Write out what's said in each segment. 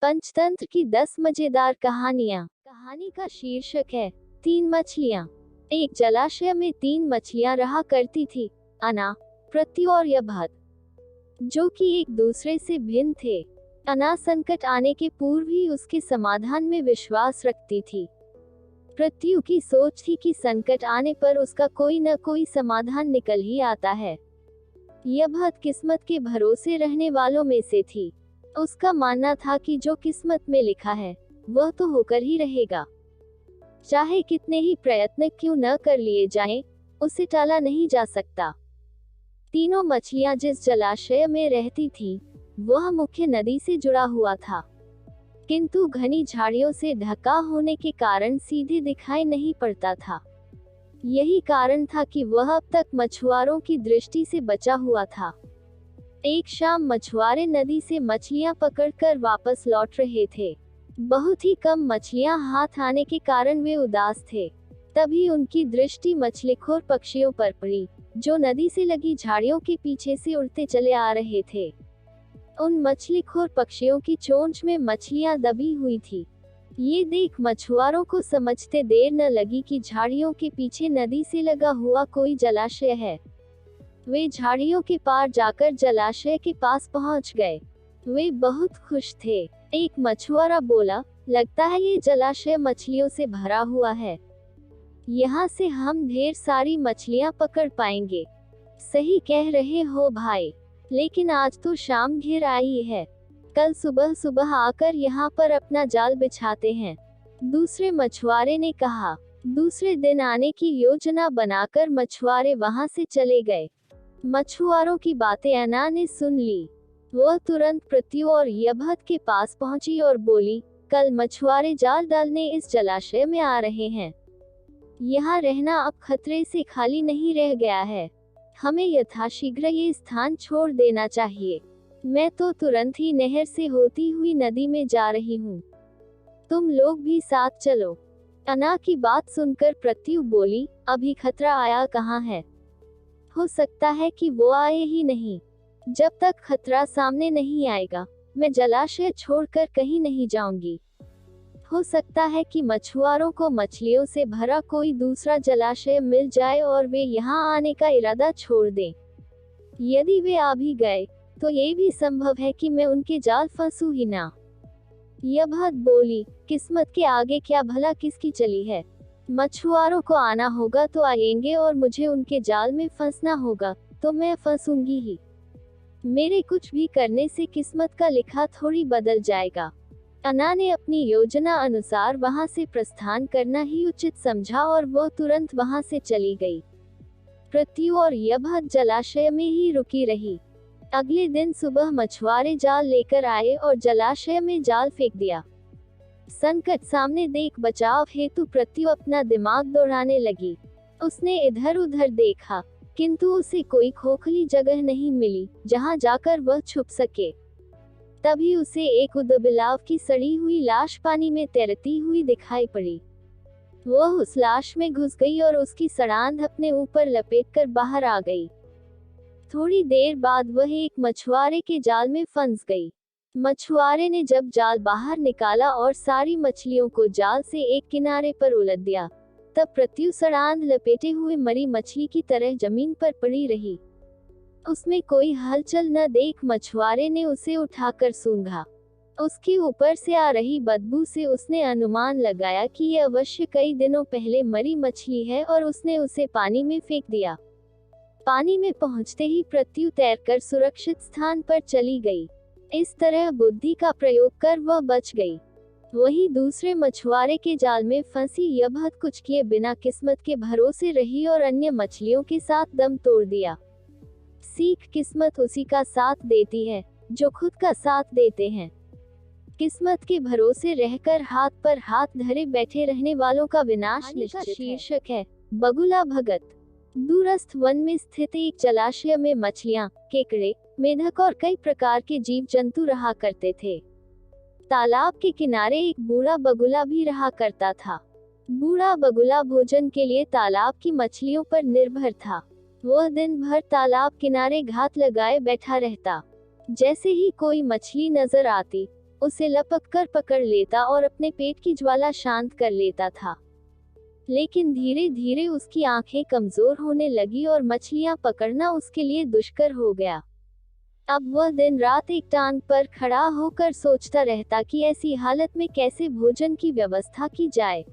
पंचतंत्र की 10 मजेदार कहानियां। कहानी का शीर्षक है 3 मछलियां। एक जलाशय में 3 मछलियां रहा करती थी, अना, पृथ्वी और यभत, जो कि एक दूसरे से भिन्न थे। अना संकट आने के पूर्व ही उसके समाधान में विश्वास रखती थी। पृथ्वी की सोच थी कि संकट आने पर उसका कोई न कोई समाधान निकल ही आता है। यभत किस्मत के भरोसे रहने वालों में से थी। उसका मानना था कि जो किस्मत में लिखा है वह तो होकर ही रहेगा, चाहे कितने ही प्रयत्न क्यों न कर लिए जाएं, उसे टाला नहीं जा सकता। तीनों मछलियां जिस जलाशय में रहती थीं, वह मुख्य नदी से जुड़ा हुआ था, किंतु घनी झाड़ियों से ढका होने के कारण सीधे दिखाई नहीं पड़ता था। यही कारण था कि वह अब तक मछुआरों की दृष्टि से बचा हुआ था। एक शाम मछुआरे नदी से मछलियां पकड़कर वापस लौट रहे थे। बहुत ही कम मछलियां हाथ आने के कारण वे उदास थे। तभी उनकी दृष्टि मछलीखोर पक्षियों पर पड़ी, जो नदी से लगी झाड़ियों के पीछे से उड़ते चले आ रहे थे। उन मछलीखोर पक्षियों की चोंच में मछलियां दबी हुई थी। ये देख मछुआरों को समझते देर न लगी कि झाड़ियों के पीछे नदी से लगा हुआ कोई जलाशय है। वे झाड़ियों के पार जाकर जलाशय के पास पहुंच गए। वे बहुत खुश थे। एक मछुआरा बोला, लगता है ये जलाशय मछलियों से भरा हुआ है। यहाँ से हम ढेर सारी मछलियाँ पकड़ पाएंगे। सही कह रहे हो भाई, लेकिन आज तो शाम घिर आई है। कल सुबह सुबह आकर यहाँ पर अपना जाल बिछाते हैं। दूसरे मछुआरे ने कहा। दूसरे दिन आने की योजना बनाकर मछुआरे वहाँ से चले गए। मछुआरों की बातें अना ने सुन ली। वह तुरंत पृथ्वी और यभत के पास पहुंची और बोली, कल मछुआरे जाल डालने इस जलाशय में आ रहे हैं। यहाँ रहना अब खतरे से खाली नहीं रह गया है। हमें यथाशीघ्र ये स्थान छोड़ देना चाहिए। मैं तो तुरंत ही नहर से होती हुई नदी में जा रही हूँ। तुम लोग भी साथ चलो। अना की बात सुनकर पृथ्वी बोली, अभी खतरा आया कहाँ है? हो सकता है कि वो आए ही नहीं। जब तक खतरा सामने नहीं आएगा, मैं जलाशय छोड़कर कहीं नहीं जाऊंगी। हो सकता है कि मछुआरों को मछलियों से भरा कोई दूसरा जलाशय मिल जाए और वे यहाँ आने का इरादा छोड़ दें। यदि वे आ भी गए, तो ये भी संभव है कि मैं उनके जाल फंसूं ही ना। यभत बोली, किस्मत के आगे क्या भला किसकी चली है? मछुआरों को आना होगा तो आएंगे और मुझे उनके जाल में फंसना होगा तो मैं फंसूंगी ही। मेरे कुछ भी करने से किस्मत का लिखा थोड़ी बदल जाएगा। अना ने अपनी योजना अनुसार वहां से प्रस्थान करना ही उचित समझा और वह तुरंत वहां से चली गई। पृथ्वी और यभत जलाशय में ही रुकी रही। अगले दिन सुबह मछुआरे जाल लेकर आए और जलाशय में जाल फेंक दिया। संकट सामने देख बचाव हेतु पृथ्वी अपना दिमाग दौड़ाने लगी। उसने इधर उधर देखा, किंतु उसे कोई खोखली जगह नहीं मिली जहां जाकर वह छुप सके। तभी उसे एक उदबिलाव की सड़ी हुई लाश पानी में तैरती हुई दिखाई पड़ी। वह उस लाश में घुस गई और उसकी सड़ांध अपने ऊपर लपेटकर बाहर आ गई। थोड़ी देर बाद वह एक मछुआरे के जाल में फंस गई। मछुआरे ने जब जाल बाहर निकाला और सारी मछलियों को जाल से एक किनारे पर उलट दिया, तब पृथ्वी सड़ांध लपेटे हुए मरी मछली की तरह जमीन पर पड़ी रही। उसमें कोई हलचल न देख मछुआरे ने उसे उठाकर सूंघा। उसके ऊपर से आ रही बदबू से उसने अनुमान लगाया कि यह अवश्य कई दिनों पहले मरी मछली है और उसने उसे पानी में फेंक दिया। पानी में पहुंचते ही पृथ्वी तैरकर सुरक्षित स्थान पर चली गई। इस तरह बुद्धि का प्रयोग कर वह बच गई। वहीं दूसरे मछुआरे के जाल में फंसी यभत कुछ किए बिना किस्मत के भरोसे रही और अन्य मछलियों के साथ दम तोड़ दिया। सीख, किस्मत उसी का साथ देती है जो खुद का साथ देते हैं। किस्मत के भरोसे रहकर हाथ पर हाथ धरे बैठे रहने वालों का विनाश निश्चित। शीर्षक है बगुला भगत। दूरस्थ वन में स्थित एक जलाशय में मछलियां, केकड़े, मेढक और कई प्रकार के जीव जंतु रहा करते थे। तालाब के किनारे एक बूढ़ा बगुला भी रहा करता था। बूढ़ा बगुला भोजन के लिए तालाब की मछलियों पर निर्भर था। वह दिन भर तालाब किनारे घात लगाए बैठा रहता। जैसे ही कोई मछली नजर आती, उसे लपक कर पकड़ लेता और अपने पेट की ज्वाला शांत कर लेता था। लेकिन धीरे धीरे उसकी आंखें कमजोर होने लगी और मछलियां पकड़ना उसके लिए दुष्कर हो गया। अब वह दिन रात एक टांग पर खड़ा होकर सोचता रहता कि ऐसी हालत में कैसे भोजन की व्यवस्था की जाए।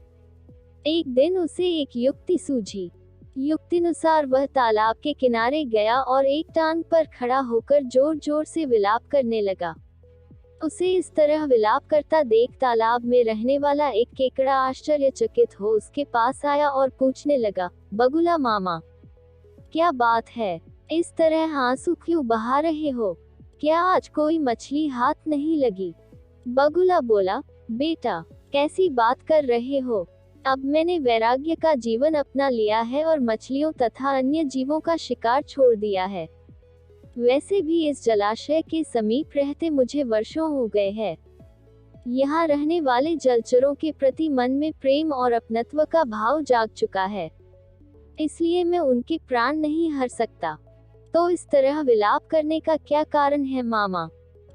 एक दिन उसे एक युक्ति सूझी। युक्तिनुसार वह तालाब के किनारे गया और एक टांग पर खड़ा होकर जोर जोर से विलाप करने लगा। उसे इस तरह विलाप करता देख तालाब में रहने वाला एक केकड़ा आश्चर्यचकित हो उसके पास आया और पूछने लगा, बगुला मामा, क्या बात है, इस तरह आंसू क्यों बहा रहे हो? क्या आज कोई मछली हाथ नहीं लगी? बगुला बोला, बेटा, कैसी बात कर रहे हो? अब मैंने वैराग्य का जीवन अपना लिया है और मछलियों तथा अन्य जीवों का शिकार छोड़ दिया है। वैसे भी इस जलाशय के समीप रहते मुझे वर्षों हो गए हैं। यहाँ रहने वाले जलचरों के प्रति मन में प्रेम और अपनत्व का भाव जाग चुका है, इसलिए मैं उनके प्राण नहीं हर सकता। तो इस तरह विलाप करने का क्या कारण है मामा?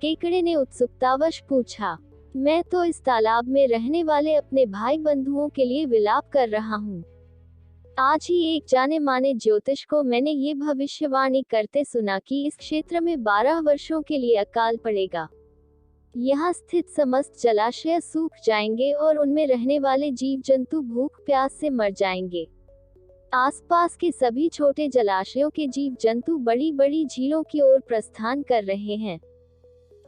केकड़े ने उत्सुकतावश पूछा। मैं तो इस तालाब में रहने वाले अपने भाई बंधुओं के लिए विलाप कर रहा हूँ। आज ही एक जाने माने ज्योतिष को मैंने ये भविष्यवाणी करते सुना कि इस क्षेत्र में 12 वर्षों के लिए अकाल पड़ेगा। यहाँ स्थित समस्त जलाशय सूख जाएंगे और उनमें रहने वाले जीव जंतु भूख प्यास से मर जाएंगे। आसपास के सभी छोटे जलाशयों के जीव जंतु बड़ी बड़ी झीलों की ओर प्रस्थान कर रहे हैं,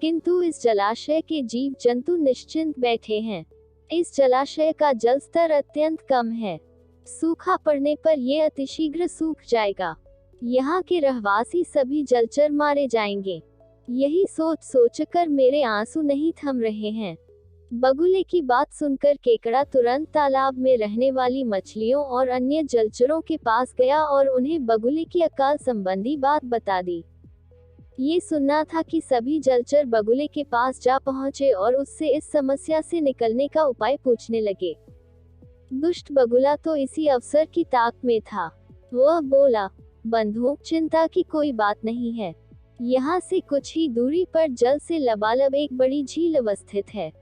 किंतु इस जलाशय के जीव जंतु निश्चिंत बैठे हैं। इस जलाशय का जल स्तर अत्यंत कम है। सूखा पड़ने पर यह अतिशीघ्र सूख जाएगा। यहाँ के रहवासी सभी जलचर मारे जाएंगे। यही सोच सोचकर मेरे आंसू नहीं थम रहे हैं। बगुले की बात सुनकर केकड़ा तुरंत तालाब में रहने वाली मछलियों और अन्य जलचरों के पास गया और उन्हें बगुले की अकाल संबंधी बात बता दी। ये सुनना था कि सभी जलचर बगुले के पास जा पहुंचे और उससे इस समस्या से निकलने का उपाय पूछने लगे। दुष्ट बगुला तो इसी अवसर की ताक में था। वह बोला, बंधु, चिंता की कोई बात नहीं है। यहाँ से कुछ ही दूरी पर जल से लबालब एक बड़ी झील अवस्थित है।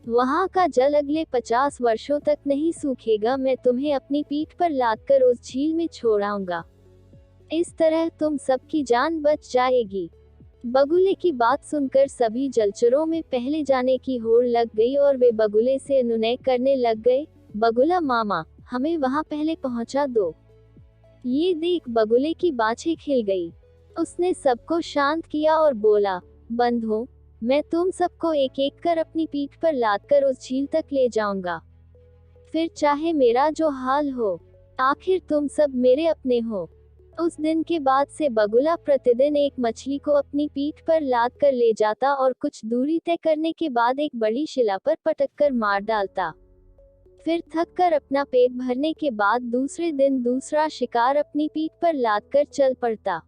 वहाँ का जल अगले 50 वर्षों तक नहीं सूखेगा। मैं तुम्हें अपनी पीठ पर लादकर उस झील में छोड़ आऊंगा। इस तरह तुम सबकी जान बच जाएगी। बगुले की बात सुनकर सभी जलचरों में पहले जाने की होड़ लग गई और वे बगुले से अनुनय करने लग गए, बगुला मामा, हमें वहां पहले पहुंचा दो। ये देख बगुले की बाछी खिल गई। उसने सबको शांत किया और बोला, बंधुओं, मैं तुम सबको एक एक कर अपनी पीठ पर लादकर उस झील तक ले जाऊंगा। फिर चाहे मेरा जो हाल हो, आखिर तुम सब मेरे अपने हो। उस दिन के बाद से बगुला प्रतिदिन एक मछली को अपनी पीठ पर लाद कर ले जाता और कुछ दूरी तय करने के बाद एक बड़ी शिला पर पटक कर मार डालता। फिर थक कर अपना पेट भरने के बाद दूसरे दिन दूसरा शिकार अपनी पीठ पर लाद कर चल पड़ता।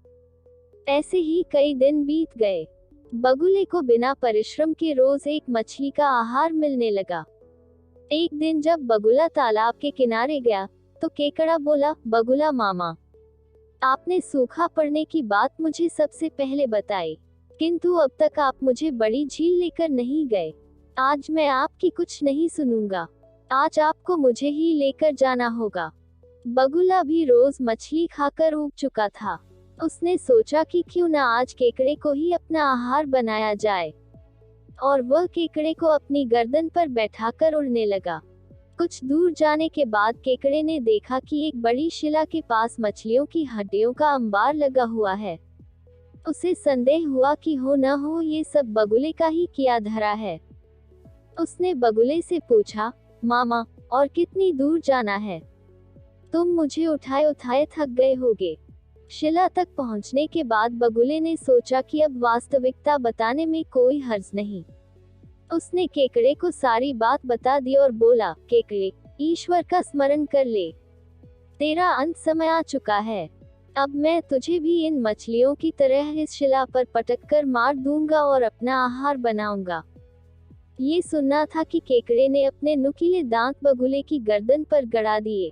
ऐसे ही कई दिन बीत गए। बगुले को बिना परिश्रम के रोज एक मछली का आहार मिलने लगा। एक दिन जब बगुला तालाब के किनारे गया तो केकड़ा बोला, बगुला मामा, आपने सूखा पड़ने की बात मुझे सबसे पहले बताई, किंतु अब तक आप मुझे बड़ी झील लेकर नहीं गए। आज मैं आपकी कुछ नहीं सुनूंगा। आज आपको मुझे ही लेकर जाना होगा। बगुला भी रोज मछली खाकर ऊब चुका था। उसने सोचा कि क्यों न आज केकड़े को ही अपना आहार बनाया जाए, और वह केकड़े को अपनी गर्दन पर बैठाकर उड़ने लगा। कुछ दूर जाने के बाद केकड़े ने देखा कि एक बड़ी शिला के पास मछलियों की हड्डियों का अंबार लगा हुआ है। उसे संदेह हुआ कि हो न हो ये सब बगुले का ही किया धरा है। उसने बगुले से पूछा, मामा, और कितनी दूर जाना है? तुम मुझे उठाए उठाए थक गए होगे। शिला तक पहुंचने के बाद बगुले ने सोचा कि अब वास्तविकता बताने में कोई हर्ज नहीं। उसने केकड़े को सारी बात बता दी और बोला, केकड़े, ईश्वर का स्मरण कर ले, तेरा अंत समय आ चुका है। अब मैं तुझे भी इन मछलियों की तरह इस शिला पर पटक कर मार दूंगा और अपना आहार बनाऊंगा। ये सुनना था कि केकड़े ने अपने नुकीले दांत बगुले की गर्दन पर गड़ा दिए।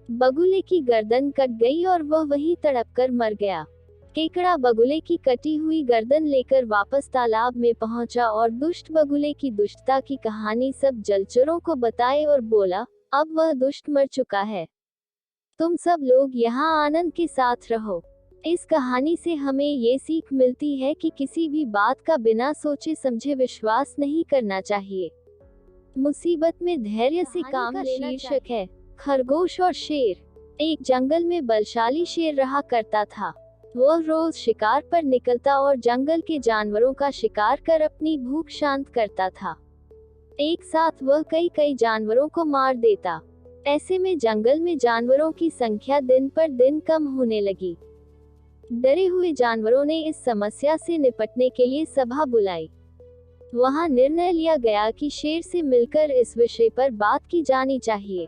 बगुले की गर्दन कट गई और वह वहीं तड़प कर मर गया। केकड़ा बगुले की कटी हुई गर्दन लेकर वापस तालाब में पहुंचा और दुष्ट बगुले की दुष्टता की कहानी सब जलचरों को बताए और बोला, अब वह दुष्ट मर चुका है। तुम सब लोग यहाँ आनंद के साथ रहो। इस कहानी से हमें ये सीख मिलती है कि किसी भी बात का बिना सोचे समझे विश्वास नहीं करना चाहिए। मुसीबत में धैर्य से काम लेना शीर्षक है खरगोश और शेर। एक जंगल में बलशाली शेर रहा करता था। वह रोज शिकार पर निकलता और जंगल के जानवरों का शिकार कर अपनी भूख शांत करता था। एक साथ वह कई जानवरों को मार देता। ऐसे में जंगल में जानवरों की संख्या दिन पर दिन कम होने लगी। डरे हुए जानवरों ने इस समस्या से निपटने के लिए सभा बुलाई। वहां निर्णय लिया गया कि शेर से मिलकर इस विषय पर बात की जानी चाहिए।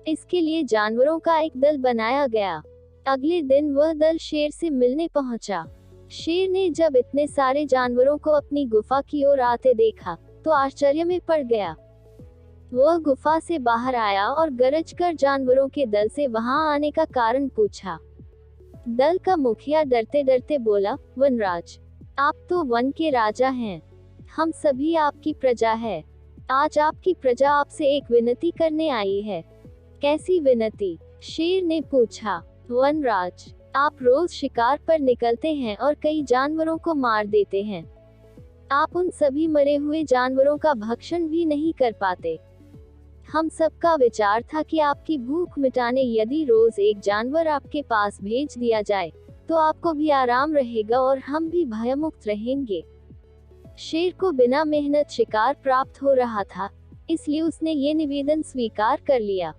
इसके लिए जानवरों का एक दल बनाया गया। अगले दिन वह दल शेर से मिलने पहुंचा। शेर ने जब इतने सारे जानवरों को अपनी गुफा की ओर आते देखा तो आश्चर्य में पड़ गया। वह गुफा से बाहर आया और गरजकर जानवरों के दल से वहां आने का कारण पूछा। दल का मुखिया डरते डरते बोला, वनराज, आप तो वन के राजा हैं। हम सभी आपकी प्रजा है। आज आपकी प्रजा आपसे एक विनती करने आई है। कैसी विनती? शेर ने पूछा। वनराज, आप रोज शिकार पर निकलते हैं और कई जानवरों को मार देते हैं। आप उन सभी मरे हुए जानवरों का भक्षण भी नहीं कर पाते। हम सबका विचार था कि आपकी भूख मिटाने यदि रोज एक जानवर आपके पास भेज दिया जाए तो आपको भी आराम रहेगा और हम भी भयमुक्त रहेंगे। शेर को बिना मेहनत शिकार प्राप्त हो रहा था, इसलिए उसने ये निवेदन स्वीकार कर लिया,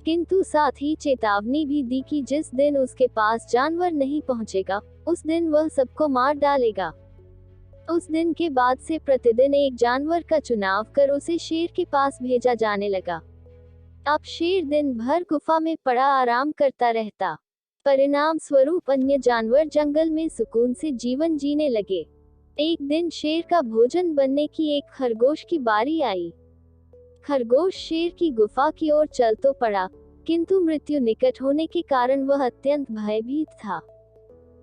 किंतु साथ ही चेतावनी भी दी कि जिस दिन उसके पास जानवर नहीं पहुंचेगा उस दिन वह सबको मार डालेगा। उस दिन के बाद से प्रतिदिन एक जानवर का चुनाव कर उसे शेर के पास भेजा जाने लगा। अब शेर दिन भर गुफा में पड़ा आराम करता रहता। परिणाम स्वरूप अन्य जानवर जंगल में सुकून से जीवन जीने लगे। एक दिन शेर का भोजन बनने की एक खरगोश की बारी आई। खरगोश शेर की गुफा की ओर चल तो पड़ा, किंतु मृत्यु निकट होने के कारण वह अत्यंत भयभीत था।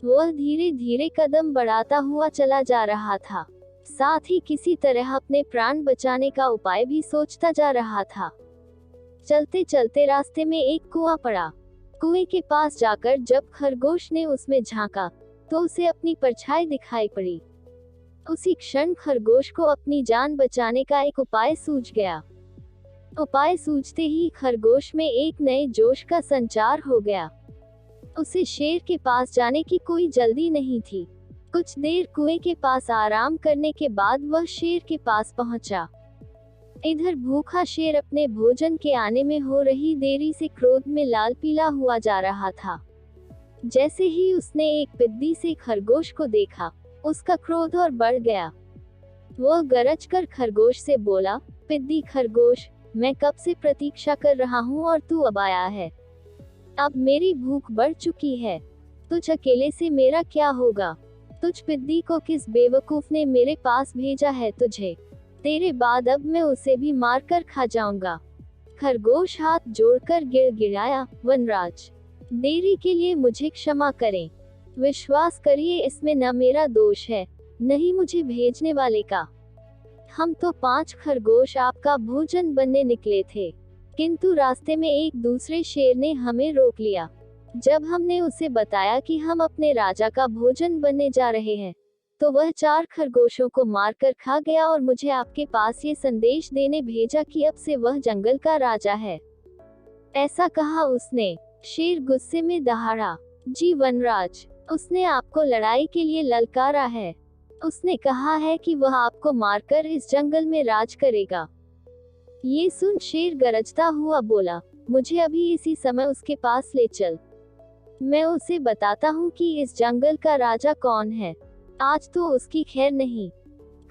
वह धीरे धीरे कदम बढ़ाता हुआ चला जा रहा था, साथ ही किसी तरह अपने प्राण बचाने का उपाय भी सोचता जा रहा था। चलते चलते रास्ते में एक कुआं पड़ा। कुएं के पास जाकर जब खरगोश ने उसमें झांका तो उसे अपनी परछाई दिखाई पड़ी। उसी क्षण खरगोश को अपनी जान बचाने का एक उपाय सूझ गया। उपाय सूझते ही खरगोश में एक नए जोश का संचार हो गया। उसे शेर के पास जाने की कोई जल्दी नहीं थी। कुछ देर कुएं के पास आराम करने के बाद वह शेर के पास पहुंचा। इधर भूखा शेर अपने भोजन के आने में हो रही देरी से क्रोध में लाल पीला हुआ जा रहा था। जैसे ही उसने एक पिद्दी से खरगोश को देखा, उसका क्रोध और बढ़ गया। वह गरजकर खरगोश से बोला, पिद्दी खरगोश, मैं कब से प्रतीक्षा कर रहा हूँ और तू अब आया है। अब मेरी भूख बढ़ चुकी है। तुझ अकेले से मेरा क्या होगा? तुझ पिद्दी को किस बेवकूफ ने मेरे पास भेजा है तुझे? तेरे बाद अब मैं उसे भी मार कर खा जाऊंगा। खरगोश हाथ जोड़कर गिड़गिड़ाया, वनराज, देरी के लिए मुझे क्षमा करें। विश्वास करिए इसमें न मेरा दोष है, नहीं मुझे भेजने वाले का। हम तो 5 खरगोश आपका भोजन बनने निकले थे, किंतु रास्ते में एक दूसरे शेर ने हमें रोक लिया। जब हमने उसे बताया कि हम अपने राजा का भोजन बनने जा रहे हैं, तो वह 4 खरगोशों को मारकर खा गया और मुझे आपके पास ये संदेश देने भेजा कि अब से वह जंगल का राजा है। ऐसा कहा उसने। शेर गुस्से में दहाड़ा, जी वनराज, उसने आपको लड़ाई के लिए ललकारा है। उसने कहा है कि वह आपको मारकर इस जंगल में राज करेगा। ये सुन शेर गरजता हुआ बोला, मुझे अभी इसी समय उसके पास ले चल। मैं उसे बताता हूँ कि इस जंगल का राजा कौन है। आज तो उसकी खैर नहीं।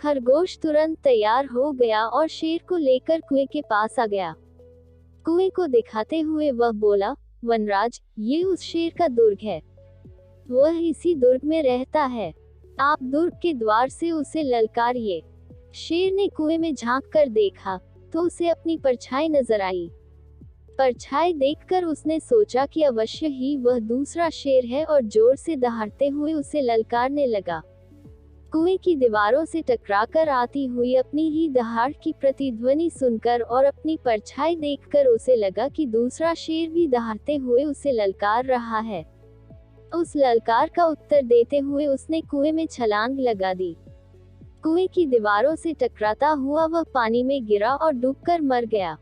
खरगोश तुरंत तैयार हो गया और शेर को लेकर कुएं के पास आ गया। कुएं को दिखाते हुए वह बोला, वनराज, ये उस शेर का दुर्ग है। वह इसी दुर्ग में रहता है। आप दुर्ग के द्वार से उसे ललकारिए। शेर ने कुएं में झांक कर देखा तो उसे अपनी परछाई नजर आई। परछाई देखकर उसने सोचा कि अवश्य ही वह दूसरा शेर है और जोर से दहाड़ते हुए उसे ललकारने लगा। कुएं की दीवारों से टकराकर आती हुई अपनी ही दहाड़ की प्रतिध्वनि सुनकर और अपनी परछाई देखकर उसे लगा कि दूसरा शेर भी दहाड़ते हुए उसे ललकार रहा है। उस ललकार का उत्तर देते हुए उसने कुएं में छलांग लगा दी। कुएं की दीवारों से टकराता हुआ वह पानी में गिरा और डूबकर मर गया।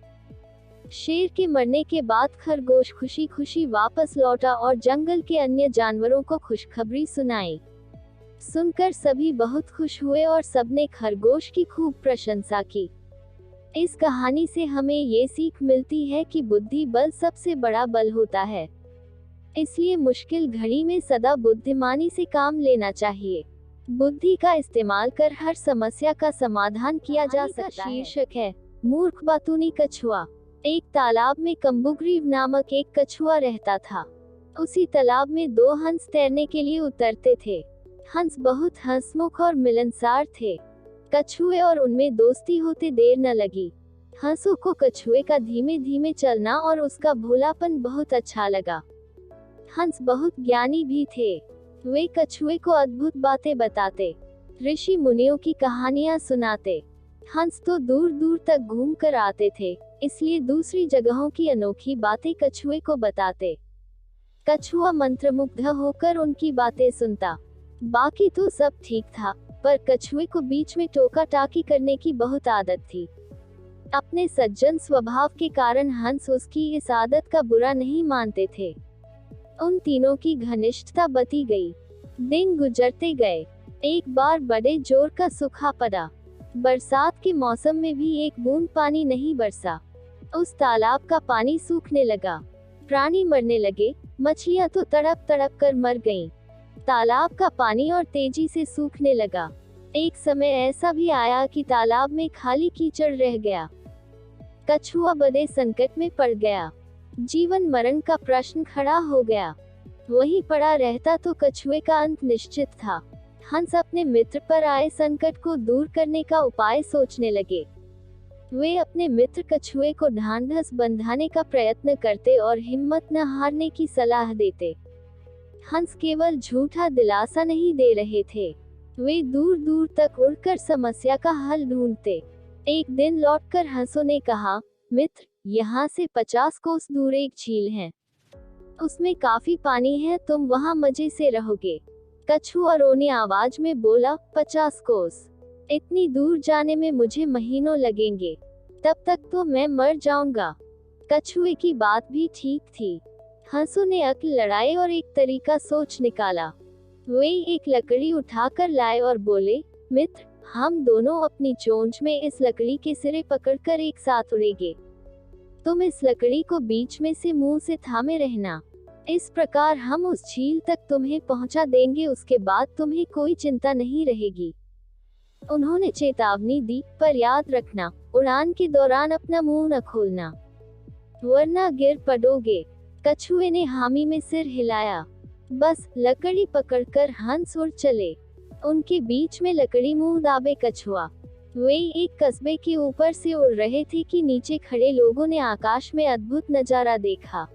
शेर के मरने के बाद खरगोश खुशी खुशी वापस लौटा और जंगल के अन्य जानवरों को खुशखबरी सुनाई। सुनकर सभी बहुत खुश हुए और सबने खरगोश की खूब प्रशंसा की। इस कहानी से हमें ये सीख मिलती है कि बुद्धि बल सबसे बड़ा बल होता है, इसलिए मुश्किल घड़ी में सदा बुद्धिमानी से काम लेना चाहिए। बुद्धि का इस्तेमाल कर हर समस्या का समाधान किया जा सकता है। शीर्षक है मूर्ख बातूनी कछुआ। एक तालाब में कम्बुग्रीव नामक एक कछुआ रहता था। उसी तालाब में दो हंस तैरने के लिए उतरते थे। हंस बहुत हंसमुख और मिलनसार थे। कछुए और उनमें दोस्ती होते देर न लगी। हंसों को कछुए का धीमे धीमे चलना और उसका भोलापन बहुत अच्छा लगा। हंस बहुत ज्ञानी भी थे। वे कछुए को अद्भुत बातें बताते, ऋषि मुनियों की कहानियां सुनाते। हंस तो दूर दूर तक घूम कर आते थे, इसलिए दूसरी जगहों की अनोखी बातें कछुए को बताते। कछुआ मंत्रमुग्ध होकर उनकी बातें सुनता। बाकी तो सब ठीक था, पर कछुए को बीच में टोका टाकी करने की बहुत आदत थी। अपने सज्जन स्वभाव के कारण हंस उसकी इस आदत का बुरा नहीं मानते थे। उन तीनों की घनिष्ठता बती गई। दिन गुजरते गए। एक बार बड़े जोर का सूखा पड़ा। बरसात के मौसम में भी एक बूंद पानी नहीं बरसा। उस तालाब का पानी सूखने लगा। प्राणी मरने लगे। मछलियां तो तड़प तड़प कर मर गईं। तालाब का पानी और तेजी से सूखने लगा। एक समय ऐसा भी आया कि तालाब में खाली कीचड़ रह गया। कछुआ बड़े संकट में पड़ गया। जीवन मरण का प्रश्न खड़ा हो गया। वहीं पड़ा रहता तो कछुए का अंत निश्चित था। हंस अपने मित्र पर आए संकट को दूर करने का उपाय सोचने लगे। वे अपने मित्र कछुए को ढांढस बंधाने का प्रयत्न करते और हिम्मत न हारने की सलाह देते। हंस केवल झूठा दिलासा नहीं दे रहे थे, वे दूर दूर तक उड़कर समस्या का हल ढूंढते। एक दिन लौटकर हंसों ने कहा, मित्र, यहाँ से 50 कोस दूर एक झील है। उसमें काफी पानी है, तुम वहाँ मजे से रहोगे। कछुआ रोनी आवाज में बोला, 50 कोस? इतनी दूर जाने में मुझे महीनों लगेंगे, तब तक तो मैं मर जाऊंगा। कछुए की बात भी ठीक थी। हंसों ने अक्ल लड़ाई और एक तरीका सोच निकाला। वे एक लकड़ी उठाकर लाए और बोले, मित्र, हम दोनों अपनी चोंच में इस लकड़ी के सिरे पकड़कर एक साथ उड़ेंगे। तुम इस लकड़ी को बीच में से मुंह से थामे रहना। इस प्रकार हम उस झील तक तुम्हें पहुंचा देंगे। उसके बाद तुम्हें कोई चिंता नहीं रहेगी। उन्होंने चेतावनी दी, पर याद रखना, उड़ान के दौरान अपना मुंह न खोलना, वरना गिर पड़ोगे। कछुए ने हामी में सिर हिलाया। बस लकड़ी पकड़कर हंस उड़ चले। उनके बीच में लकड़ी मुंह दाबे कछुआ। वे एक कस्बे के ऊपर से उड़ रहे थे कि नीचे खड़े लोगों ने आकाश में अद्भुत नजारा देखा।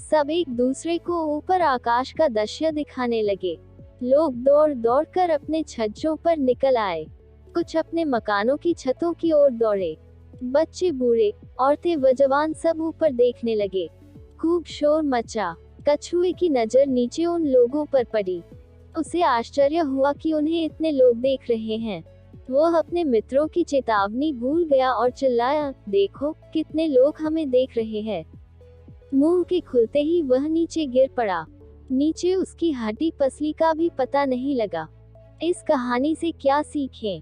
सब एक दूसरे को ऊपर आकाश का दृश्य दिखाने लगे। लोग दौड़ दौड़ कर अपने छज्जों पर निकल आए। कुछ अपने मकानों की छतों की ओर दौड़े। बच्चे, बूढ़े, औरतें व जवान सब ऊपर देखने लगे। खूब शोर मचा। कछुए की नजर नीचे उन लोगों पर पड़ी। उसे आश्चर्य हुआ कि उन्हें इतने लोग देख रहे हैं। वह अपने मित्रों की चेतावनी भूल गया और चिल्लाया, देखो कितने लोग हमें देख रहे हैं। मुंह के खुलते ही वह नीचे गिर पड़ा। नीचे उसकी हड्डी पसली का भी पता नहीं लगा। इस कहानी से क्या सीखें?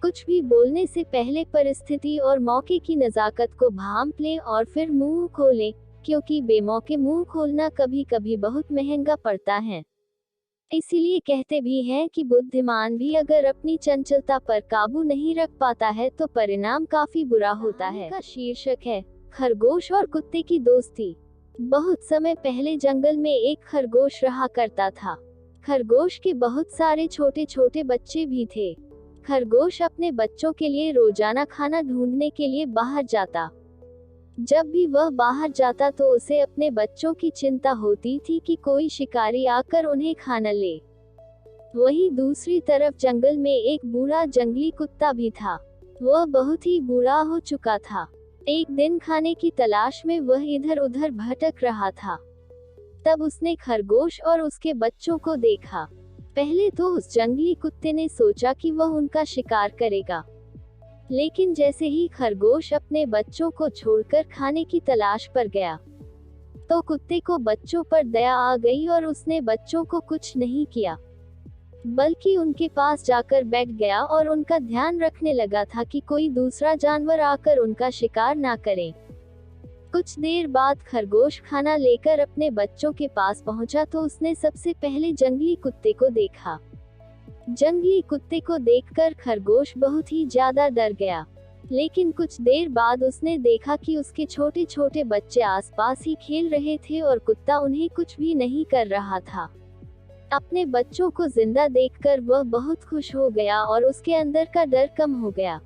कुछ भी बोलने से पहले परिस्थिति और मौके की नजाकत को भांप लें और फिर मुंह खोलें, क्योंकि बेमौके मुंह खोलना कभी कभी बहुत महंगा पड़ता है। इसीलिए कहते भी हैं कि बुद्धिमान भी अगर अपनी चंचलता पर काबू नहीं रख पाता है तो परिणाम काफी बुरा होता है। का शीर्षक है खरगोश और कुत्ते की दोस्ती। बहुत समय पहले जंगल में एक खरगोश रहा करता था। खरगोश के बहुत सारे छोटे छोटे बच्चे भी थे। खरगोश अपने बच्चों के लिए रोजाना खाना ढूंढने के लिए बाहर जाता। जब भी वह बाहर जाता तो उसे अपने बच्चों की चिंता होती थी कि कोई शिकारी आकर उन्हें खा न ले। वहीं दूसरी तरफ जंगल में एक बूढ़ा जंगली कुत्ता भी था। वह बहुत ही बूढ़ा हो चुका था। एक दिन खाने की तलाश में वह इधर उधर भटक रहा था। तब उसने खरगोश और उसके बच्चों को देखा। पहले तो उस जंगली कुत्ते ने सोचा कि वह उनका शिकार करेगा, लेकिन जैसे ही खरगोश अपने बच्चों को छोड़कर खाने की तलाश पर गया, तो कुत्ते को बच्चों पर दया आ गई और उसने बच्चों को कुछ नहीं किया, बल्कि उनके पास जाकर बैठ गया और उनका ध्यान रखने लगा था कि कोई दूसरा जानवर आकर उनका शिकार ना करे। कुछ देर बाद खरगोश खाना लेकर अपने बच्चों के पास पहुंचा तो उसने सबसे पहले जंगली कुत्ते को देखा। जंगली कुत्ते को देखकर खरगोश बहुत ही ज्यादा डर गया, लेकिन कुछ देर बाद उसने देखा कि उसके छोटे छोटे बच्चे आसपास ही खेल रहे थे और कुत्ता उन्हें कुछ भी नहीं कर रहा था। अपने बच्चों को जिंदा देखकर वह बहुत खुश हो गया और उसके अंदर का डर कम हो गया।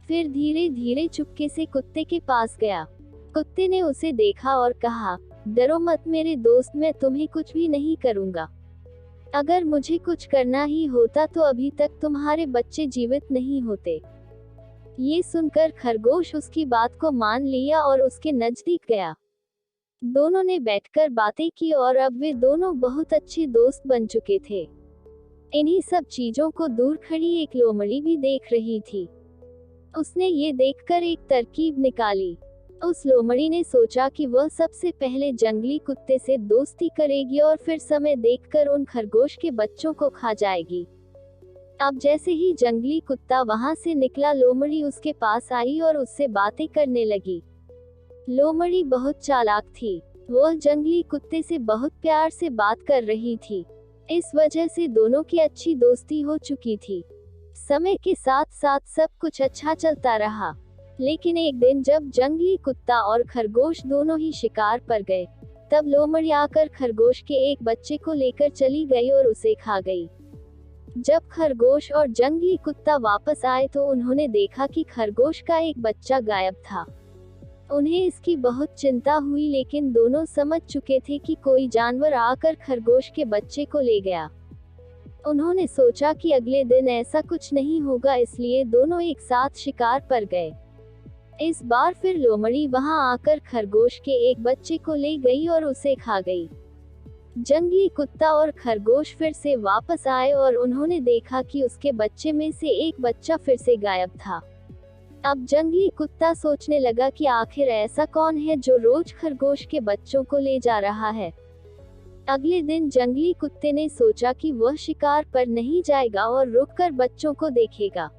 फिर धीरे धीरे चुपके से कुत्ते के पास गया। कुत्ते ने उसे देखा और कहा, डरो मत मेरे दोस्त, मैं तुम्हें कुछ भी नहीं करूंगा। अगर मुझे कुछ करना ही होता तो अभी तक तुम्हारे बच्चे जीवित नहीं होते। ये सुनकर खरगोश उसकी बात को मान लिया और उसके नजदीक गया। दोनों ने बैठकर बातें की और अब वे दोनों बहुत अच्छे दोस्त बन चुके थे। इन्हीं सब चीजों को दूर खड़ी एक लोमड़ी भी देख रही थी। उसने ये देखकर एक तरकीब निकाली। उस लोमड़ी ने सोचा कि वह सबसे पहले जंगली कुत्ते से दोस्ती करेगी और फिर समय देखकर उन खरगोश के बच्चों को खा जाएगी। अब जैसे ही जंगली कुत्ता वहां से निकला, लोमड़ी उसके पास आई और उससे बातें करने लगी। लोमड़ी बहुत चालाक थी। वह जंगली कुत्ते से बहुत प्यार से बात कर रही थी। इस वजह से दोनों की अच्छी दोस्ती हो चुकी थी। समय के साथ साथ सब कुछ अच्छा चलता रहा, लेकिन एक दिन जब जंगली कुत्ता और खरगोश दोनों ही शिकार पर गए, तब लोमड़ी आकर खरगोश के एक बच्चे को लेकर चली गई और उसे खा गई। जब खरगोश और जंगली कुत्ता वापस आए तो उन्होंने देखा कि खरगोश का एक बच्चा गायब था। उन्हें इसकी बहुत चिंता हुई, लेकिन दोनों समझ चुके थे कि कोई जानवर आकर खरगोश के बच्चे को ले गया। उन्होंने सोचा कि अगले दिन ऐसा कुछ नहीं होगा, इसलिए दोनों एक साथ शिकार पर गए। इस बार फिर लोमड़ी वहां आकर खरगोश के एक बच्चे को ले गई और उसे खा गई। जंगली कुत्ता और खरगोश फिर से वापस आए और उन्होंने देखा कि उसके बच्चे में से एक बच्चा फिर से गायब था। अब जंगली कुत्ता सोचने लगा कि आखिर ऐसा कौन है जो रोज खरगोश के बच्चों को ले जा रहा है। अगले दिन जंगली कुत्ते ने सोचा कि वह शिकार पर नहीं जाएगा और रुककर बच्चों को देखेगा।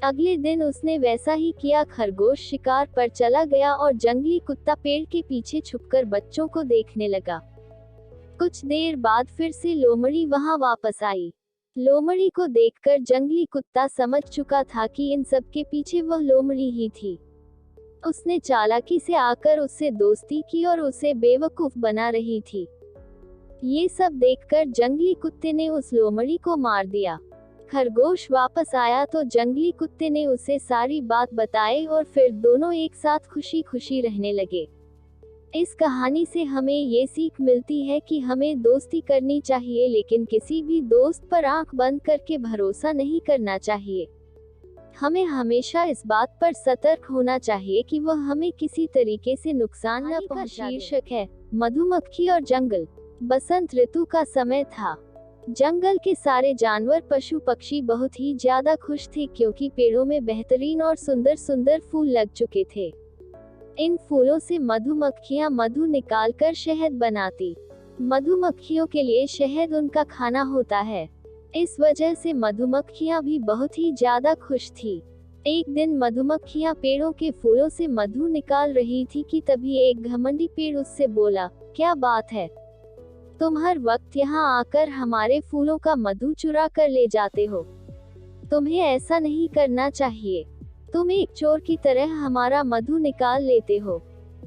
अगले दिन उसने वैसा ही किया। खरगोश शिकार पर चला गया और जंगली कुत्ता पेड़ के पीछे छुपकर बच्चों को देखने लगा। कुछ देर बाद फिर से लोमड़ी वहां वापस आई। लोमड़ी को देखकर जंगली कुत्ता समझ चुका था कि इन सब के पीछे वह लोमड़ी ही थी। उसने चालाकी से आकर उससे दोस्ती की और उसे बेवकूफ बना रही थी। ये सब देखकर जंगली कुत्ते ने उस लोमड़ी को मार दिया। खरगोश वापस आया तो जंगली कुत्ते ने उसे सारी बात बताई और फिर दोनों एक साथ खुशी खुशी रहने लगे। इस कहानी से हमें ये सीख मिलती है कि हमें दोस्ती करनी चाहिए, लेकिन किसी भी दोस्त पर आंख बंद करके भरोसा नहीं करना चाहिए। हमें हमेशा इस बात पर सतर्क होना चाहिए कि वह हमें किसी तरीके से नुकसान न पहुंचा दे। शीर्षक है मधुमक्खी और जंगल। बसंत ऋतु का समय था। जंगल के सारे जानवर, पशु पक्षी बहुत ही ज्यादा खुश थे, क्योंकि पेड़ों में बेहतरीन और सुंदर सुंदर फूल लग चुके थे। इन फूलों से मधुमक्खियां मधु निकालकर शहद बनाती। मधुमक्खियों के लिए शहद उनका खाना होता है। इस वजह से मधुमक्खियां भी बहुत ही ज्यादा खुश थी। एक दिन मधुमक्खियां पेड़ों के फूलों से मधु निकाल रही थी कि तभी एक घमंडी पेड़ उससे बोला, क्या बात है, तुम हर वक्त यहाँ आकर हमारे फूलों का मधु चुरा कर ले जाते हो। तुम्हें ऐसा नहीं करना चाहिए। तुम एक चोर की तरह हमारा मधु निकाल लेते हो।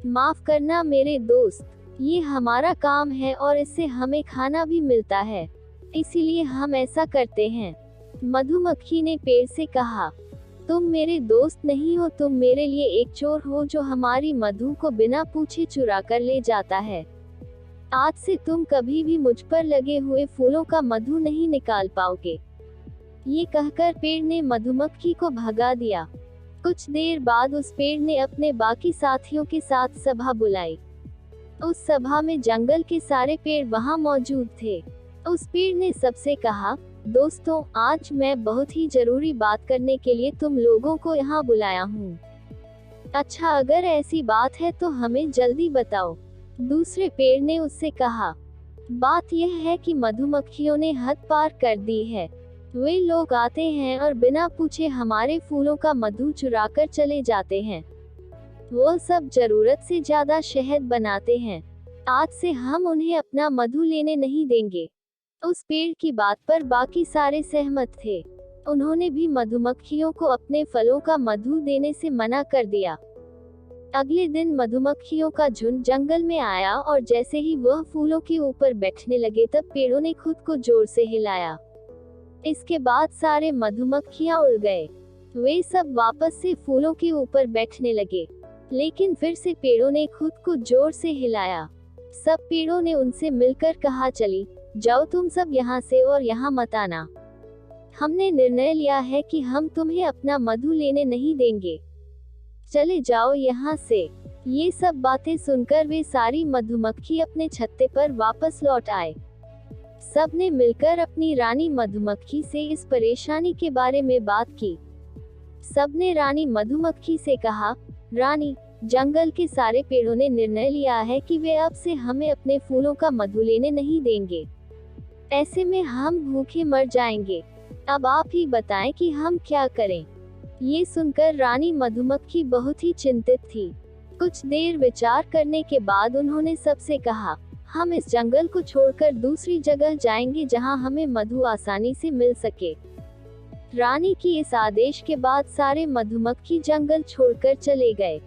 माफ करना मेरे दोस्त, ये हमारा काम है और इससे हमें खाना भी मिलता है, इसीलिए हम ऐसा करते हैं। मधुमक्खी ने पेड़ से कहा, तुम मेरे दोस्त नहीं हो, तुम मेरे लिए एक चोर हो जो हमारी मधु को बिना पूछे चुरा कर ले जाता है। आज से तुम कभी भी मुझ पर लगे हुए फूलों का मधु नहीं निकाल पाओगे। ये कहकर पेड़ ने मधुमक्खी को भगा दिया। कुछ देर बाद उस पेड़ ने अपने बाकी साथियों के साथ सभा बुलाई। उस सभा में जंगल के सारे पेड़ वहां मौजूद थे। उस पेड़ ने सबसे कहा, दोस्तों, आज मैं बहुत ही जरूरी बात करने के लिए तुम लोगों को यहाँ बुलाया हूँ। अच्छा, अगर ऐसी बात है तो हमें जल्दी बताओ। दूसरे पेड़ ने उससे कहा, बात यह है कि मधुमक्खियों ने हद पार कर दी है। वे लोग आते हैं और बिना पूछे हमारे फूलों का मधु चुरा कर चले जाते हैं। वो सब जरूरत से ज्यादा शहद बनाते हैं। आज से हम उन्हें अपना मधु लेने नहीं देंगे। उस पेड़ की बात पर बाकी सारे सहमत थे। उन्होंने भी मधुमक्खियों को अपने फलों का मधु देने से मना कर दिया। अगले दिन मधुमक्खियों का झुंड जंगल में आया और जैसे ही वह फूलों के ऊपर बैठने लगे तब पेड़ों ने खुद को जोर से हिलाया। इसके बाद सारे मधुमक्खियां उड़ गए। वे सब वापस से फूलों के ऊपर बैठने लगे, लेकिन फिर से पेड़ों ने खुद को जोर से हिलाया। सब पेड़ों ने उनसे मिलकर कहा, चली जाओ तुम सब यहाँ से और यहाँ मत आना। हमने निर्णय लिया है कि हम तुम्हें अपना मधु लेने नहीं देंगे। चले जाओ यहाँ से। ये सब बातें सुनकर वे सारी मधुमक्खी अपने छत्ते पर वापस लौट आए। सब ने मिलकर अपनी रानी मधुमक्खी से इस परेशानी के बारे में बात की। सब ने रानी मधुमक्खी से कहा, रानी, जंगल के सारे पेड़ों ने निर्णय लिया है कि वे अब से हमें अपने फूलों का मधु लेने नहीं देंगे। ऐसे में हम भूखे मर जाएंगे। अब आप ही बताएं कि हम क्या करें। ये सुनकर रानी मधुमक्खी बहुत ही चिंतित थी। कुछ देर विचार करने के बाद उन्होंने सबसे कहा, हम इस जंगल को छोड़कर दूसरी जगह जाएंगे जहां हमें मधु आसानी से मिल सके। रानी की इस आदेश के बाद सारे मधुमक्खी जंगल छोड़कर चले गए।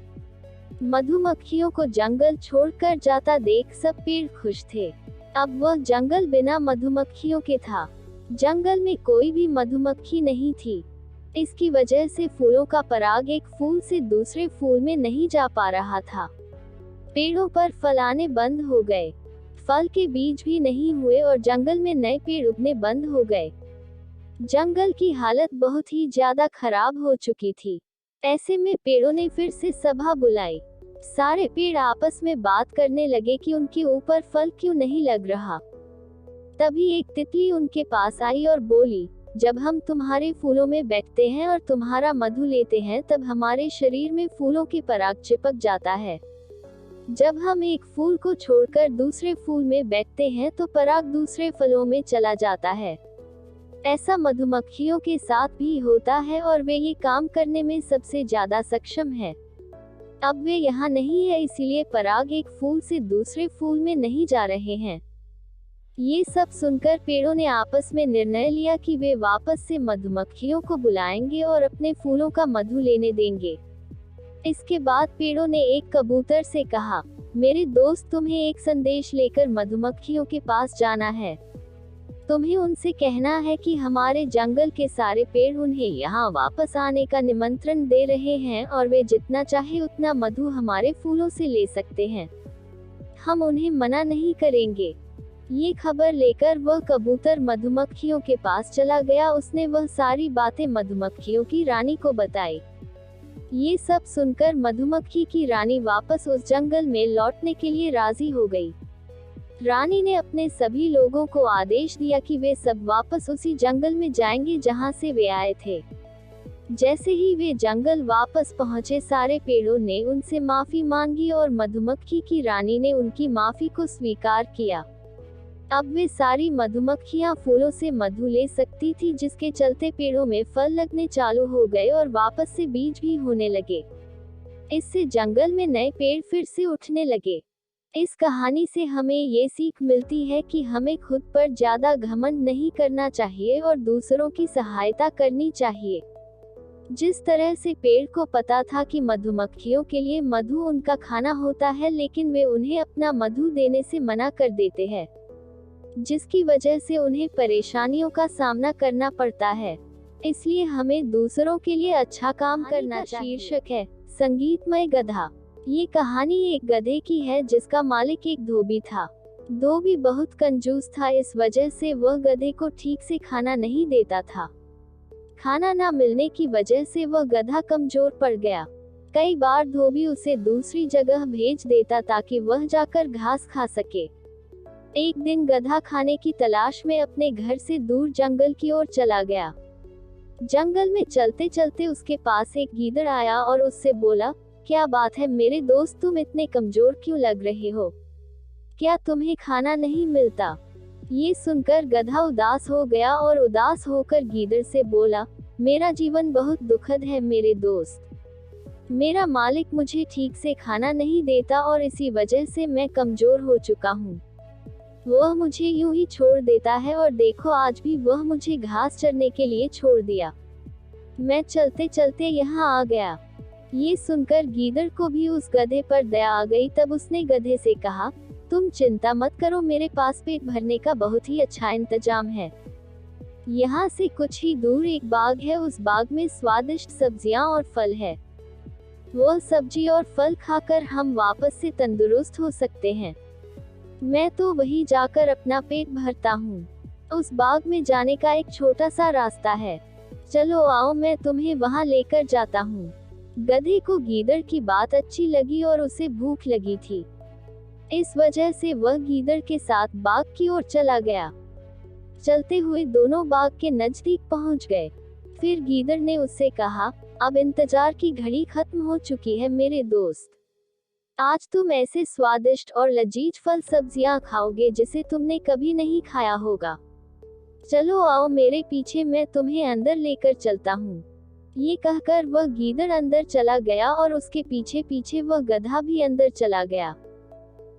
मधुमक्खियों को जंगल छोड़कर जाता देख सब पेड़ खुश थे। अब वह जंगल बिना मधुमक्खियों के था। जंगल में कोई भी मधुमक्खी नहीं थी। इसकी वजह से फूलों का पराग एक फूल से दूसरे फूल में नहीं जा पा रहा था। पेड़ों पर फल आने बंद हो गए, फल के बीज भी नहीं हुए और जंगल में नए पेड़ उगने बंद हो गए। जंगल की हालत बहुत ही ज्यादा खराब हो चुकी थी। ऐसे में पेड़ों ने फिर से सभा बुलाई। सारे पेड़ आपस में बात करने लगे कि उनके ऊपर फल क्यों नहीं लग रहा। तभी एक तितली उनके पास आई और बोली, जब हम तुम्हारे फूलों में बैठते हैं और तुम्हारा मधु लेते हैं तब हमारे शरीर में फूलों के पराग चिपक जाता है। जब हम एक फूल को छोड़कर दूसरे फूल में बैठते हैं तो पराग दूसरे फलों में चला जाता है। ऐसा मधुमक्खियों के साथ भी होता है और वे ये काम करने में सबसे ज्यादा सक्षम है। अब वे यहाँ नहीं है, इसीलिए पराग एक फूल से दूसरे फूल में नहीं जा रहे हैं। ये सब सुनकर पेड़ों ने आपस में निर्णय लिया कि वे वापस से मधुमक्खियों को बुलाएंगे और अपने फूलों का मधु लेने देंगे। इसके बाद पेड़ों ने एक कबूतर से कहा, मेरे दोस्त, तुम्हें एक संदेश लेकर मधुमक्खियों के पास जाना है। तुम्हें उनसे कहना है कि हमारे जंगल के सारे पेड़ उन्हें यहाँ वापस आने का निमंत्रण दे रहे हैं और वे जितना चाहे उतना मधु हमारे फूलों से ले सकते हैं। हम उन्हें मना नहीं करेंगे। ये खबर लेकर वह कबूतर मधुमक्खियों के पास चला गया। उसने वह सारी बातें मधुमक्खियों की रानी को बताई। ये सब सुनकर मधुमक्खी की रानी वापस उस जंगल में लौटने के लिए राजी हो गई। रानी ने अपने सभी लोगों को आदेश दिया कि वे सब वापस उसी जंगल में जाएंगे जहां से वे आए थे। जैसे ही वे जंगल वापस पहुंचे, सारे पेड़ों ने उनसे माफी मांगी और मधुमक्खी की रानी ने उनकी माफी को स्वीकार किया। अब वे सारी मधुमक्खियां फूलों से मधु ले सकती थी, जिसके चलते पेड़ों में फल लगने चालू हो गए और वापस से बीज भी होने लगे। इससे जंगल में नए पेड़ फिर से उठने लगे। इस कहानी से हमें ये सीख मिलती है कि हमें खुद पर ज्यादा घमंड नहीं करना चाहिए और दूसरों की सहायता करनी चाहिए। जिस तरह से पेड़ को पता था कि मधुमक्खियों के लिए मधु उनका खाना होता है, लेकिन वे उन्हें अपना मधु देने से मना कर देते हैं, जिसकी वजह से उन्हें परेशानियों का सामना करना पड़ता है। इसलिए हमें दूसरों के लिए अच्छा काम करना चाहिए। शीर्षक है संगीतमय गधा। ये कहानी एक गधे की है जिसका मालिक एक धोबी था। धोबी बहुत कंजूस था, इस वजह से वह गधे को ठीक से खाना नहीं देता था। खाना न मिलने की वजह से वह गधा कमजोर पड़ गया। कई बार धोबी उसे दूसरी जगह भेज देता ताकि वह जाकर घास खा सके। एक दिन गधा खाने की तलाश में अपने घर से दूर जंगल की ओर चला गया। जंगल में चलते चलते उसके पास एक गीदड़ आया और उससे बोला, क्या बात है मेरे दोस्त, तुम इतने कमजोर क्यों लग रहे हो? क्या तुम्हें खाना नहीं मिलता? ये सुनकर गधा उदास हो गया और उदास होकर गीदड़ से बोला, मेरा जीवन बहुत दुखद है मेरे दोस्त। मेरा मालिक मुझे ठीक से खाना नहीं देता और इसी वजह से मैं कमजोर हो चुका हूँ। वह मुझे यूं ही छोड़ देता है और देखो आज भी वह मुझे घास चरने के लिए छोड़ दिया। मैं चलते चलते यहाँ आ गया। ये सुनकर गीदड़ को भी उस गधे पर दया आ गई। तब उसने गधे से कहा, तुम चिंता मत करो, मेरे पास पेट भरने का बहुत ही अच्छा इंतजाम है। यहाँ से कुछ ही दूर एक बाग है, उस बाग में स्वादिष्ट सब्जियाँ और फल है। वह सब्जी और फल खाकर हम वापस से तंदुरुस्त हो सकते हैं। मैं तो वही जाकर अपना पेट भरता हूँ। उस बाग में जाने का एक छोटा सा रास्ता है, चलो आओ मैं तुम्हें वहाँ लेकर जाता हूँ। गधे को गीदड़ की बात अच्छी लगी और उसे भूख लगी थी। इस वजह से वह गीदड़ के साथ बाग की ओर चला गया। चलते हुए दोनों बाग के नजदीक पहुंच गए। फिर गीदड़ ने उससे कहा, अब इंतजार की घड़ी खत्म हो चुकी है मेरे दोस्त। आज तुम ऐसे स्वादिष्ट और लजीज फल सब्जियां खाओगे जिसे तुमने कभी नहीं खाया होगा। चलो आओ मेरे पीछे, मैं तुम्हें अंदर लेकर चलता हूँ। ये कहकर वह गीदड़ अंदर चला गया और उसके पीछे पीछे वह गधा भी अंदर चला गया।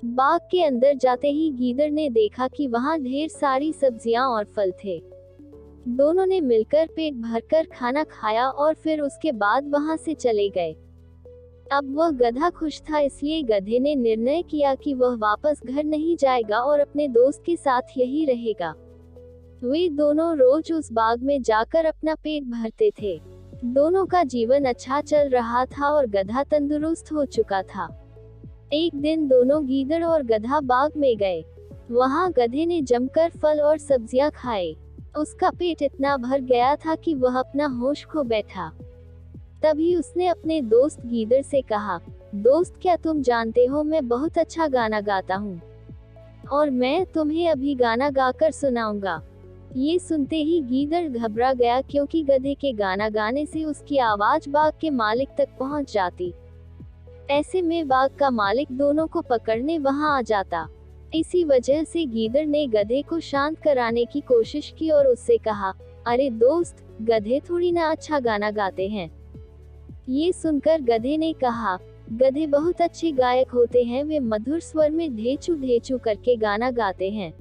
बाग के अंदर जाते ही गीदड़ ने देखा कि वहाँ ढेर सारी सब्जियां और फल थे। दोनों ने मिलकर पेट भरकर खाना खाया और फिर उसके बाद वहाँ से चले गए। अब वह गधा खुश था, इसलिए गधे ने निर्णय किया कि वह वापस घर नहीं जाएगा और अपने दोस्त के साथ यही रहेगा। वे दोनों रोज उस बाग में जाकर अपना पेट भरते थे। दोनों का जीवन अच्छा चल रहा था और गधा तंदुरुस्त हो चुका था। एक दिन दोनों गीदड़ और गधा बाग में गए। वहाँ गधे ने जमकर फल और सब्जियां खाए। उसका पेट इतना भर गया था कि वह अपना होश खो बैठा। तभी उसने अपने दोस्त गीदड़ से कहा, दोस्त क्या तुम जानते हो मैं बहुत अच्छा गाना गाता हूँ और मैं तुम्हें अभी गाना गाकर सुनाऊंगा। ये सुनते ही गीदड़ घबरा गया क्योंकि गधे के गाना गाने से उसकी आवाज बाग के मालिक तक पहुंच जाती। ऐसे में बाग का मालिक दोनों को पकड़ने वहां आ जाता। इसी वजह से गीदड़ ने गधे को शांत कराने की कोशिश की और उससे कहा, अरे दोस्त, गधे थोड़ी ना अच्छा गाना गाते हैं। ये सुनकर गधे ने कहा, गधे बहुत अच्छे गायक होते हैं, वे मधुर स्वर में ढेचू ढेचू करके गाना गाते हैं।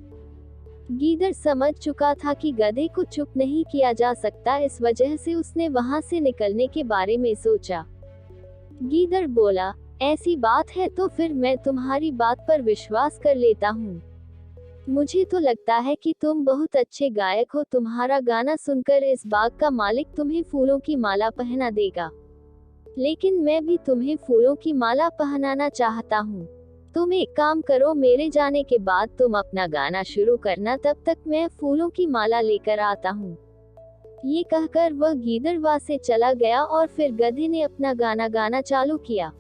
गीदड़ समझ चुका था कि गधे को चुप नहीं किया जा सकता, इस वजह से उसने वहां से निकलने के बारे में सोचा। गीदड़ बोला, ऐसी बात है तो फिर मैं तुम्हारी बात पर विश्वास कर लेता हूँ। मुझे तो लगता है कि तुम बहुत अच्छे गायक हो। तुम्हारा गाना सुनकर इस बाग का मालिक तुम्हें फूलों की माला पहना देगा। लेकिन मैं भी तुम्हें फूलों की माला पहनाना चाहता हूँ। तुम एक काम करो, मेरे जाने के बाद तुम अपना गाना शुरू करना, तब तक मैं फूलों की माला लेकर आता हूँ। ये कहकर वह गीदड़ वहाँ से चला गया और फिर गधे ने अपना गाना गाना चालू किया।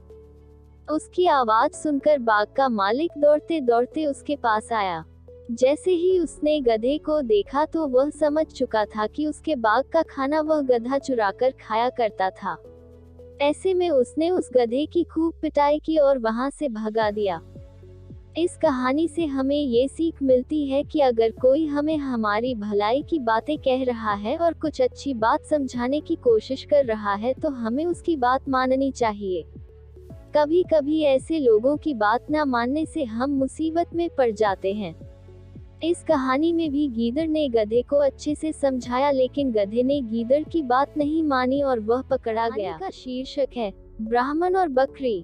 उसकी आवाज सुनकर बाग का मालिक दौड़ते दौड़ते उसके पास आया। जैसे ही उसने गधे को देखा तो वह समझ चुका था कि उसके बाग का खाना वह गधा चुराकर खाया करता था। ऐसे में उसने उस गधे की खूब पिटाई की और वहां से भगा दिया। इस कहानी से हमें ये सीख मिलती है कि अगर कोई हमें हमारी भलाई की बातें कह रहा है और कुछ अच्छी बात समझाने की कोशिश कर रहा है तो हमें उसकी बात माननी चाहिए। कभी कभी ऐसे लोगों की बात ना मानने से हम मुसीबत में पड़ जाते हैं। इस कहानी में भी गीदड़ ने गधे को अच्छे से समझाया, लेकिन गधे ने गीदड़ की बात नहीं मानी और वह पकड़ा गया। का शीर्षक है ब्राह्मण और बकरी।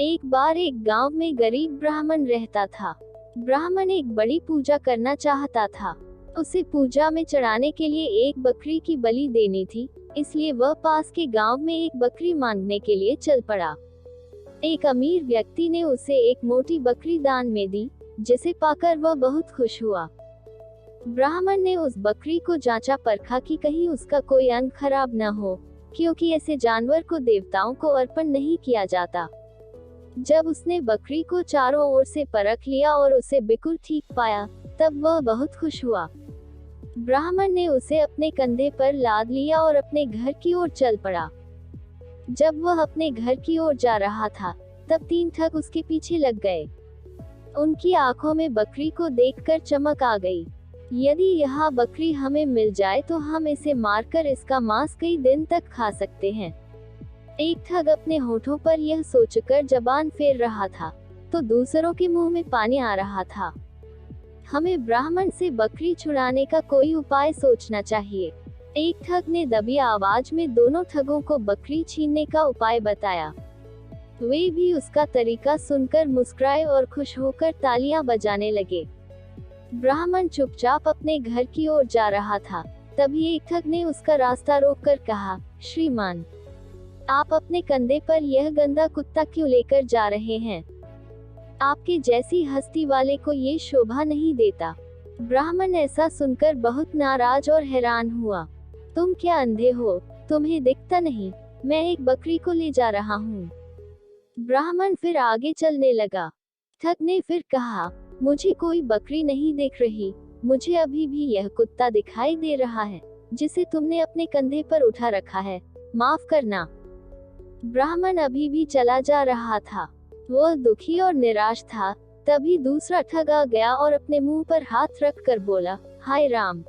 एक बार एक गांव में गरीब ब्राह्मण रहता था। ब्राह्मण एक बड़ी पूजा करना चाहता था। उसे पूजा में चढ़ाने के लिए एक बकरी की बलि देनी थी, इसलिए वह पास के गांव में एक बकरी मांगने के लिए चल पड़ा। एक अमीर व्यक्ति ने उसे एक मोटी बकरी दान में दी, जिसे पाकर वह बहुत खुश हुआ। ब्राह्मण ने उस बकरी को जांचा परखा कि कहीं उसका कोई अंग खराब न हो, क्योंकि ऐसे जानवर को देवताओं को अर्पण नहीं किया जाता। जब उसने बकरी को चारों ओर से परख लिया और उसे बिल्कुल ठीक पाया, तब वह बहुत खुश हुआ। ब्राह्मण ने उसे अपने कंधे पर लाद लिया और अपने घर की ओर चल पड़ा। जब वह अपने घर की ओर जा रहा था, तब 3 ठग उसके पीछे लग गए। उनकी आंखों में बकरी को देखकर चमक आ गई। यदि यह बकरी हमें मिल जाए तो हम इसे मारकर इसका मांस कई दिन तक खा सकते हैं। एक ठग अपने होठों पर यह सोचकर जबान फेर रहा था, तो दूसरों के मुंह में पानी आ रहा था। हमें ब्राह्मण से बकरी छुड़ाने का कोई उपाय सोचना चाहिए। एक ठग ने दबी आवाज में दोनों ठगों को बकरी छीनने का उपाय बताया। वे भी उसका तरीका सुनकर मुस्कुराए और खुश होकर तालियां बजाने लगे। ब्राह्मण चुपचाप अपने घर की ओर जा रहा था। तभी एक ठग ने उसका रास्ता रोककर कहा, श्रीमान, आप अपने कंधे पर यह गंदा कुत्ता क्यों लेकर जा रहे हैं? आपके जैसी हस्ती वाले को ये शोभा नहीं देता। ब्राह्मण ऐसा सुनकर बहुत नाराज और हैरान हुआ। तुम क्या अंधे हो? तुम्हें दिखता नहीं? मैं एक बकरी को ले जा रहा हूँ। ब्राह्मण फिर आगे चलने लगा। ठग ने फिर कहा, मुझे कोई बकरी नहीं दिख रही, मुझे अभी भी यह कुत्ता दिखाई दे रहा है, जिसे तुमने अपने कंधे पर उठा रखा है, माफ करना। ब्राह्मण अभी भी चला जा रहा था। वह दुखी और निराश था। तभी दूसरा ठग आ गया और अपने मुंह पर हाथ रखकर बोला, हाय राम,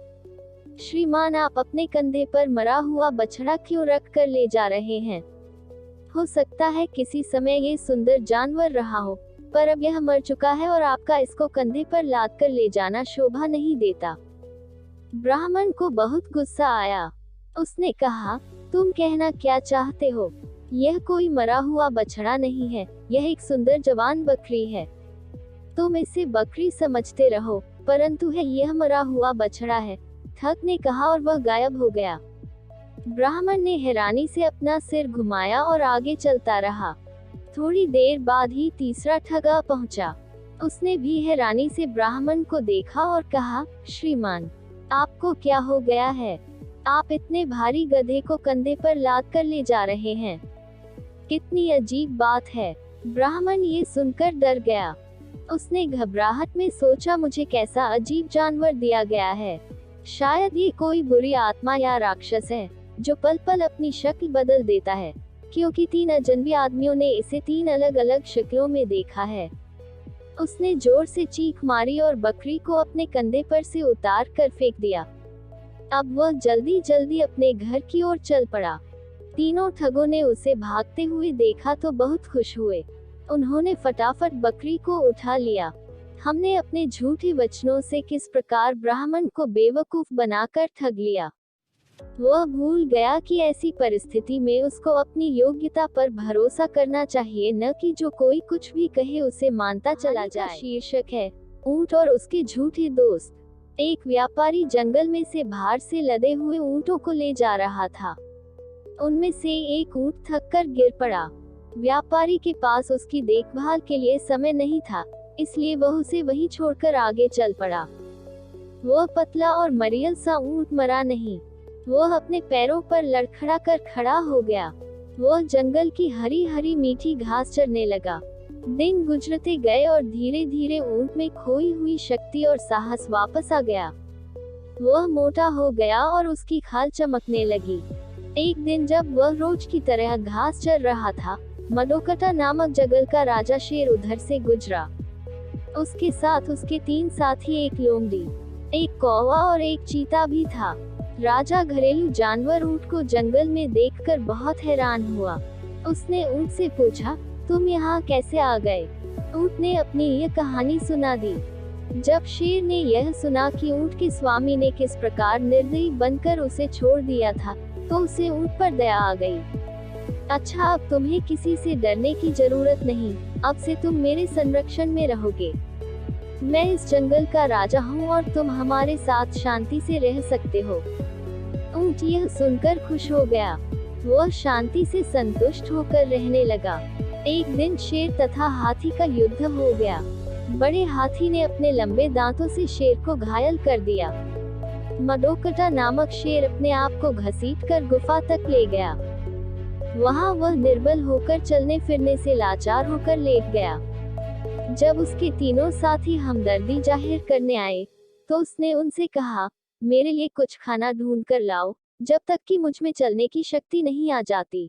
श्रीमान, आप अपने कंधे पर मरा हुआ बछड़ा क्यों रख कर ले जा रहे हैं? हो सकता है किसी समय ये सुंदर जानवर रहा हो, पर अब यह मर चुका है और आपका इसको कंधे पर लाद कर ले जाना शोभा नहीं देता। ब्राह्मण को बहुत गुस्सा आया। उसने कहा, तुम कहना क्या चाहते हो? यह कोई मरा हुआ बछड़ा नहीं है, यह एक सुंदर जवान बकरी है। तुम इसे बकरी समझते रहो, परंतु है यह मरा हुआ बछड़ा है, ठग ने कहा और वह गायब हो गया। ब्राह्मण ने हैरानी से अपना सिर घुमाया और आगे चलता रहा। थोड़ी देर बाद ही तीसरा ठग आ पहुंचा। उसने भी हैरानी से ब्राह्मण को देखा और कहा, श्रीमान, आपको क्या हो गया है? आप इतने भारी गधे को कंधे पर लाद कर ले जा रहे हैं। कितनी अजीब बात है। ब्राह्मण ये सुनकर डर गया। उसने घबराहट में सोचा, मुझे कैसा अजीब जानवर दिया गया है। शायद ये कोई बुरी आत्मा या राक्षस है, जो पल पल अपनी शक्ल बदल देता है, क्योंकि 3 अजनबी आदमियों ने इसे 3 अलग अलग शक्लों में देखा है। उसने जोर से चीख मारी और बकरी को अपने कंधे पर से उतार कर फेंक दिया। अब वह जल्दी जल्दी अपने घर की ओर चल पड़ा। तीनों ठगों ने उसे भागते हुए देखा तो बहुत खुश हुए। उन्होंने फटाफट बकरी को उठा लिया। हमने अपने झूठे वचनों से किस प्रकार ब्राह्मण को बेवकूफ बनाकर ठग लिया। वह भूल गया कि ऐसी परिस्थिति में उसको अपनी योग्यता पर भरोसा करना चाहिए, न कि जो कोई कुछ भी कहे उसे मानता चला जाए। शीर्षक है, ऊंट और उसके झूठे दोस्त। एक व्यापारी जंगल में से भार से लदे हुए ऊंटों को ले जा रहा था। उनमें से एक ऊंट थककर गिर पड़ा। व्यापारी के पास उसकी देखभाल के लिए समय नहीं था, इसलिए वह उसे वहीं छोड़कर आगे चल पड़ा। वह पतला और मरियल सा ऊंट मरा नहीं। वह अपने पैरों पर लड़खड़ा कर खड़ा हो गया। वह जंगल की हरी हरी मीठी घास चरने लगा। दिन गुजरते गए और धीरे धीरे ऊंट में खोई हुई शक्ति और साहस वापस आ गया। वह मोटा हो गया और उसकी खाल चमकने लगी। एक दिन जब वह रोज की तरह घास चर रहा था, मडोकटा नामक जंगल का राजा शेर उधर से गुजरा। उसके साथ उसके 3 साथी, एक लोमड़ी, एक कौवा और एक चीता भी था। राजा घरेलू जानवर ऊंट को जंगल में देखकर बहुत हैरान हुआ। उसने ऊंट से पूछा, तुम यहाँ कैसे आ गए? ऊंट ने अपनी यह कहानी सुना दी। जब शेर ने यह सुना कि ऊंट के स्वामी ने किस प्रकार निर्दयी बनकर उसे छोड़ दिया था, तो उसे ऊंट पर दया आ गई। अच्छा, अब तुम्हें किसी से डरने की जरूरत नहीं, अब से तुम मेरे संरक्षण में रहोगे। मैं इस जंगल का राजा हूँ और तुम हमारे साथ शांति से रह सकते हो। ऊंट यह सुनकर खुश हो गया। वह शांति से संतुष्ट होकर रहने लगा। एक दिन शेर तथा हाथी का युद्ध हो गया। बड़े हाथी ने अपने लंबे दांतों से शेर को घायल कर दिया। मडोकटा नामक शेर अपने आप को घसीटकर गुफा तक ले गया। वहां वह निर्बल होकर चलने फिरने से लाचार होकर लेट गया। जब उसके तीनों साथी हमदर्दी जाहिर करने आए, तो उसने उनसे कहा, मेरे लिए कुछ खाना ढूंढ कर लाओ, जब तक कि मुझ में चलने की शक्ति नहीं आ जाती।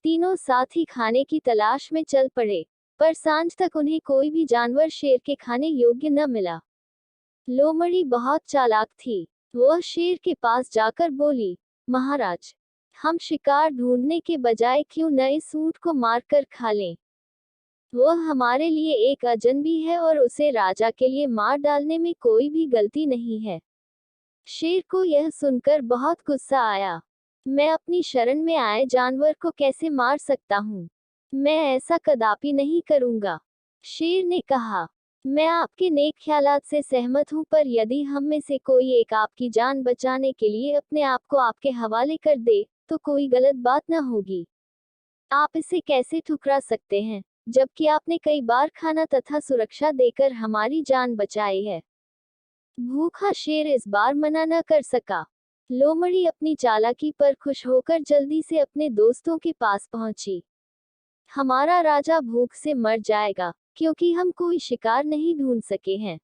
तीनों साथी खाने की तलाश में चल पड़े, पर सांझ तक उन्हें कोई भी जानवर शेर के खाने योग्य न मिला। लोमड़ी बहुत चालाक थी। वह शेर के पास जाकर बोली, महाराज, हम शिकार ढूंढने के बजाय क्यों न इस ऊंट को मारकर खा लें? वह हमारे लिए एक अजनबी है और उसे राजा के लिए मार डालने में कोई भी गलती नहीं है। शेर को यह सुनकर बहुत गुस्सा आया। मैं अपनी शरण में आए जानवर को कैसे मार सकता हूँ? मैं ऐसा कदापि नहीं करूँगा। शेर ने कहा, मैं आपके नेक ख्यालात से सहमत हूँ, पर यदि हम में से कोई एक आपकी जान बचाने के लिए अपने आप को आपके हवाले कर दे, तो कोई गलत बात न होगी। आप इसे कैसे ठुकरा सकते हैं, जबकि आपने कई बार खाना तथा सुरक्षा देकर हमारी जान बचाई है। भूखा शेर इस बार मना न कर सका। लोमड़ी अपनी चालाकी पर खुश होकर जल्दी से अपने दोस्तों के पास पहुंची। हमारा राजा भूख से मर जाएगा, क्योंकि हम कोई शिकार नहीं ढूंढ सके हैं।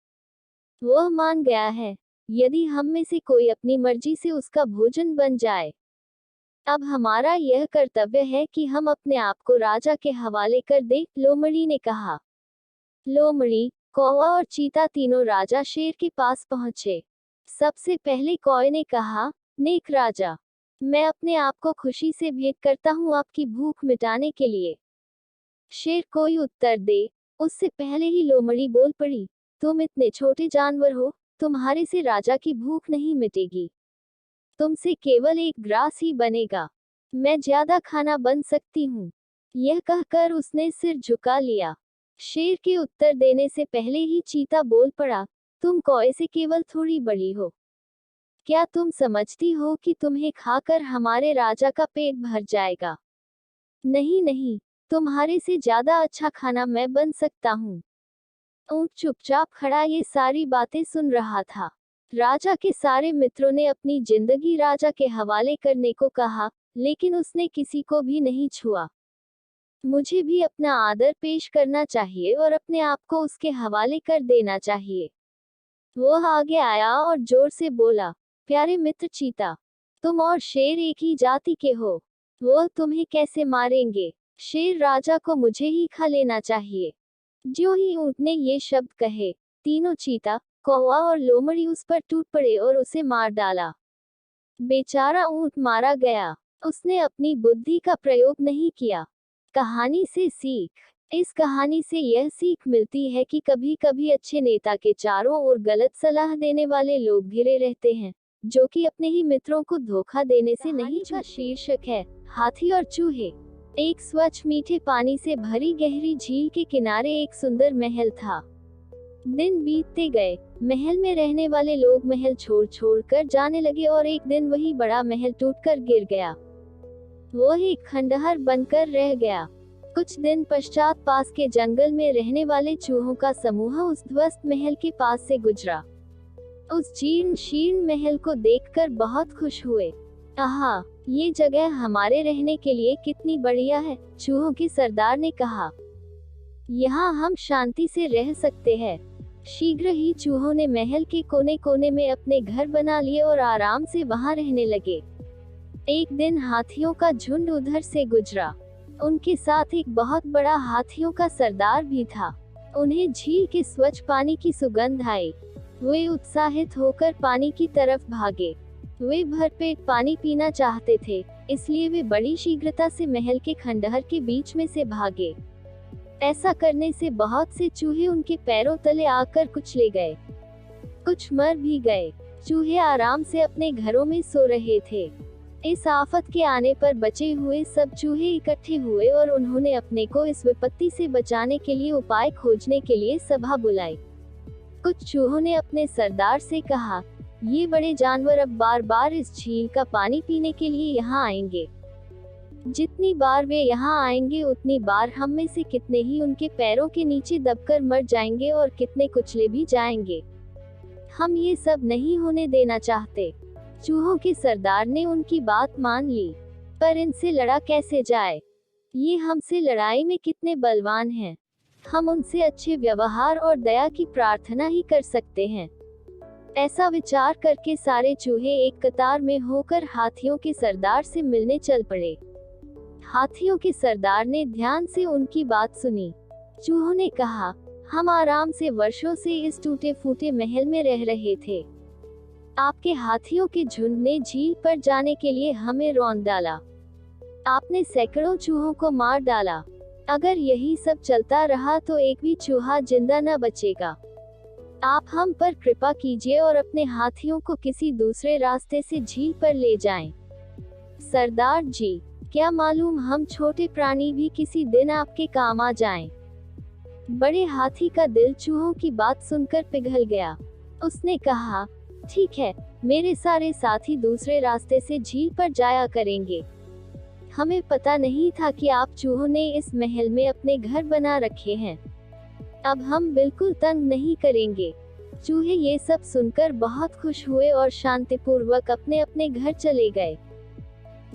वह मान गया है, यदि हम में से कोई अपनी मर्जी से उसका भोजन बन जाए। अब हमारा यह कर्तव्य है कि हम अपने आप को राजा के हवाले कर दें, लोमड़ी ने कहा। लोमड़ी, कौवा और चीता तीनों राजा शेर के पास पहुंचे। सबसे पहले कौवे ने कहा, नेक राजा, मैं अपने आप को खुशी से भेंट करता हूँ आपकी भूख मिटाने के लिए। शेर कोई उत्तर दे, उससे पहले ही लोमड़ी बोल पड़ी, तुम इतने छोटे जानवर हो, तुम्हारे से राजा की भूख नहीं मिटेगी। तुमसे केवल एक ग्रास ही बनेगा। मैं ज्यादा खाना बन सकती हूँ। यह कहकर उसने सिर झुका लिया। शेर के उत्तर देने से पहले ही चीता बोल पड़ा, तुम कौवे से केवल थोड़ी बड़ी हो। क्या तुम समझती हो कि तुम्हें खाकर हमारे राजा का पेट भर जाएगा? नहीं नहीं, तुम्हारे से ज्यादा अच्छा खाना मैं बन सकता हूँ। ऊंट चुपचाप खड़ा ये सारी बातें सुन रहा था। राजा के सारे मित्रों ने अपनी जिंदगी राजा के हवाले करने को कहा, लेकिन उसने किसी को भी नहीं छुआ। मुझे भी अपना आदर पेश करना चाहिए और अपने आप को उसके हवाले कर देना चाहिए। वह आगे आया और जोर से बोला, प्यारे मित्र चीता, तुम और शेर एक ही जाति के हो। वह तुम्हें कैसे मारेंगे? शेर राजा को मुझे ही खा लेना चाहिए। ज्यों ही ऊंट ने ये शब्द कहे, तीनों चीता, कौवा और लोमड़ी उस पर टूट पड़े और उसे मार डाला। बेचारा ऊंट मारा गया। उसने अपनी बुद्धि का प्रयोग नहीं किया। कहानी से सीख। इस कहानी से यह सीख मिलती है कि कभी कभी अच्छे नेता के चारों ओर गलत सलाह देने वाले लोग घिरे रहते हैं, जो कि अपने ही मित्रों को धोखा देने से नहीं। का शीर्षक है, हाथी और चूहे। एक स्वच्छ मीठे पानी से भरी गहरी झील के किनारे एक सुंदर महल था। दिन बीतते गए, महल में रहने वाले लोग महल छोड़ कर जाने लगे और एक दिन वही बड़ा महल टूटकर गिर गया। वह एक खंडहर बनकर रह गया। कुछ दिन पश्चात पास के जंगल में रहने वाले चूहों का समूह उस ध्वस्त महल के पास से गुजरा। उस जीर्ण शीर्ण महल को देखकर बहुत खुश हुए। आहा, ये जगह हमारे रहने के लिए कितनी बढ़िया है, चूहों के सरदार ने कहा। यहाँ हम शांति से रह सकते हैं। शीघ्र ही चूहों ने महल के कोने कोने में अपने घर बना लिए और आराम से वहाँ रहने लगे। एक दिन हाथियों का झुंड उधर से गुजरा। उनके साथ एक बहुत बड़ा हाथियों का सरदार भी था। उन्हें झील के स्वच्छ पानी की सुगंध आई। वे उत्साहित होकर पानी की तरफ भागे। वे भरपेट पानी पीना चाहते थे, इसलिए वे बड़ी शीघ्रता से महल के खंडहर के बीच में से भागे। ऐसा करने से बहुत से चूहे उनके पैरों तले आकर कुचले गए। कुछ मर भी गए। चूहे आराम से अपने घरों में सो रहे थे। इस आफत के आने पर बचे हुए सब चूहे इकट्ठे हुए और उन्होंने अपने को इस विपत्ति से बचाने के लिए उपाय खोजने के लिए सभा बुलाई। कुछ चूहों ने अपने सरदार से कहा, ये बड़े जानवर अब बार बार इस झील का पानी पीने के लिए यहाँ आएंगे। जितनी बार वे यहाँ आएंगे उतनी बार हम में से कितने ही उनके पैरों के नीचे दबकर मर जाएंगे और कितने कुचले भी जाएंगे। हम ये सब नहीं होने देना चाहते। चूहों के सरदार ने उनकी बात मान ली, पर इनसे लड़ा कैसे जाए? ये हमसे लड़ाई में कितने बलवान हैं। हम उनसे अच्छे व्यवहार और दया की प्रार्थना ही कर सकते हैं। ऐसा विचार करके सारे चूहे एक कतार में होकर हाथियों के सरदार से मिलने चल पड़े। हाथियों के सरदार ने ध्यान से उनकी बात सुनी। चूहों ने कहा, हम आराम से वर्षों से इस टूटे फूटे महल में रह रहे थे। आपके हाथियों के झुंड ने झील पर जाने के लिए हमें रौंद डाला। आपने सैकड़ों चूहों को मार डाला। अगर यही सब चलता रहा तो एक भी चूहा जिंदा न बचेगा। आप हम पर कृपा कीजिए और अपने हाथियों को किसी दूसरे रास्ते से झील पर ले जाएं। सरदार जी, क्या मालूम हम छोटे प्राणी भी किसी दिन आपके काम आ जाएं। बड़े हाथी का दिल चूहों की बात सुनकर पिघल गया। उसने कहा, ठीक है, मेरे सारे साथी दूसरे रास्ते से झील पर जाया करेंगे। हमें पता नहीं था कि आप चूहों ने इस महल में अपने घर बना रखे हैं। अब हम बिल्कुल तंग नहीं करेंगे। चूहे ये सब सुनकर बहुत खुश हुए और शांतिपूर्वक अपने अपने घर चले गए।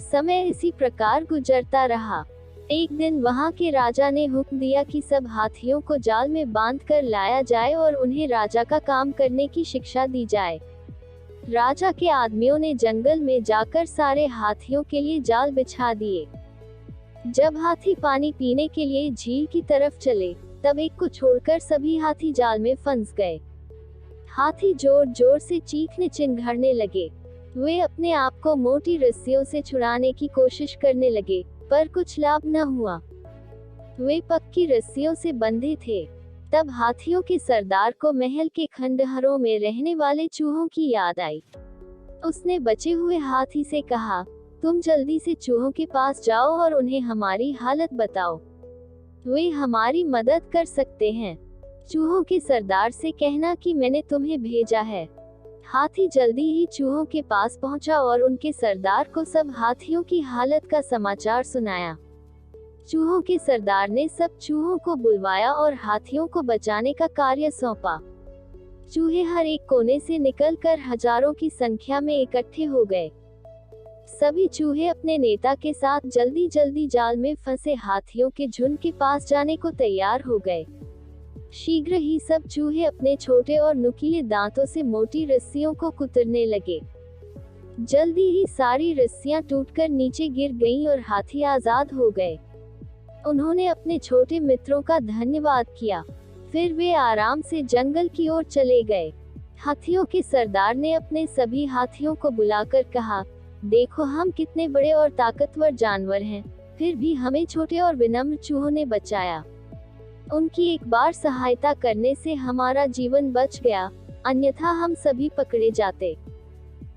समय इसी प्रकार गुजरता रहा। एक दिन वहां के राजा ने हुक्म दिया कि सब हाथियों को जाल में बांध कर लाया जाए और उन्हें राजा का काम करने की शिक्षा दी जाए। राजा के आदमियों ने जंगल में जाकर सारे हाथियों के लिए जाल बिछा दिए। जब हाथी पानी पीने के लिए झील की तरफ चले, तब एक को छोड़कर सभी हाथी जाल में फंस गए। हाथी जोर जोर से चीखने चिंघाड़ने लगे। वे अपने आप को मोटी रस्सियों से छुड़ाने की कोशिश करने लगे, पर कुछ लाभ न हुआ। वे पक्की रस्सियों से बंधे थे। तब हाथियों के सरदार को महल के खंडहरों में रहने वाले चूहों की याद आई। उसने बचे हुए हाथी से कहा, तुम जल्दी से चूहों के पास जाओ और उन्हें हमारी हालत बताओ। वे हमारी मदद कर सकते हैं। चूहों के सरदार से कहना कि मैंने तुम्हें भेजा है। हाथी जल्दी ही चूहों के पास पहुंचा और उनके सरदार को सब हाथियों की हालत का समाचार सुनाया। चूहों के सरदार ने सब चूहों को बुलवाया और हाथियों को बचाने का कार्य सौंपा। चूहे हर एक कोने से निकलकर हजारों की संख्या में इकट्ठे हो गए। सभी चूहे अपने नेता के साथ जल्दी जल्दी जाल में फंसे हाथियों के झुंड के पास जाने को तैयार हो गए। शीघ्र ही सब चूहे अपने छोटे और नुकीले दांतों से मोटी रस्सियों को कुतरने लगे। जल्दी ही सारी रस्सियां टूटकर नीचे गिर गईं और हाथी आजाद हो गए। उन्होंने अपने छोटे मित्रों का धन्यवाद किया। फिर वे आराम से जंगल की ओर चले गए। हाथियों के सरदार ने अपने सभी हाथियों को बुलाकर कहा, देखो हम कितने बड़े और ताकतवर जानवर हैं, फिर भी हमें छोटे और विनम्र चूहों ने बचाया। उनकी एक बार सहायता करने से हमारा जीवन बच गया, अन्यथा हम सभी पकड़े जाते।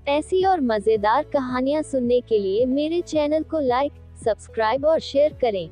ऐसी और मजेदार कहानियां सुनने के लिए मेरे चैनल को लाइक, सब्सक्राइब और शेयर करें।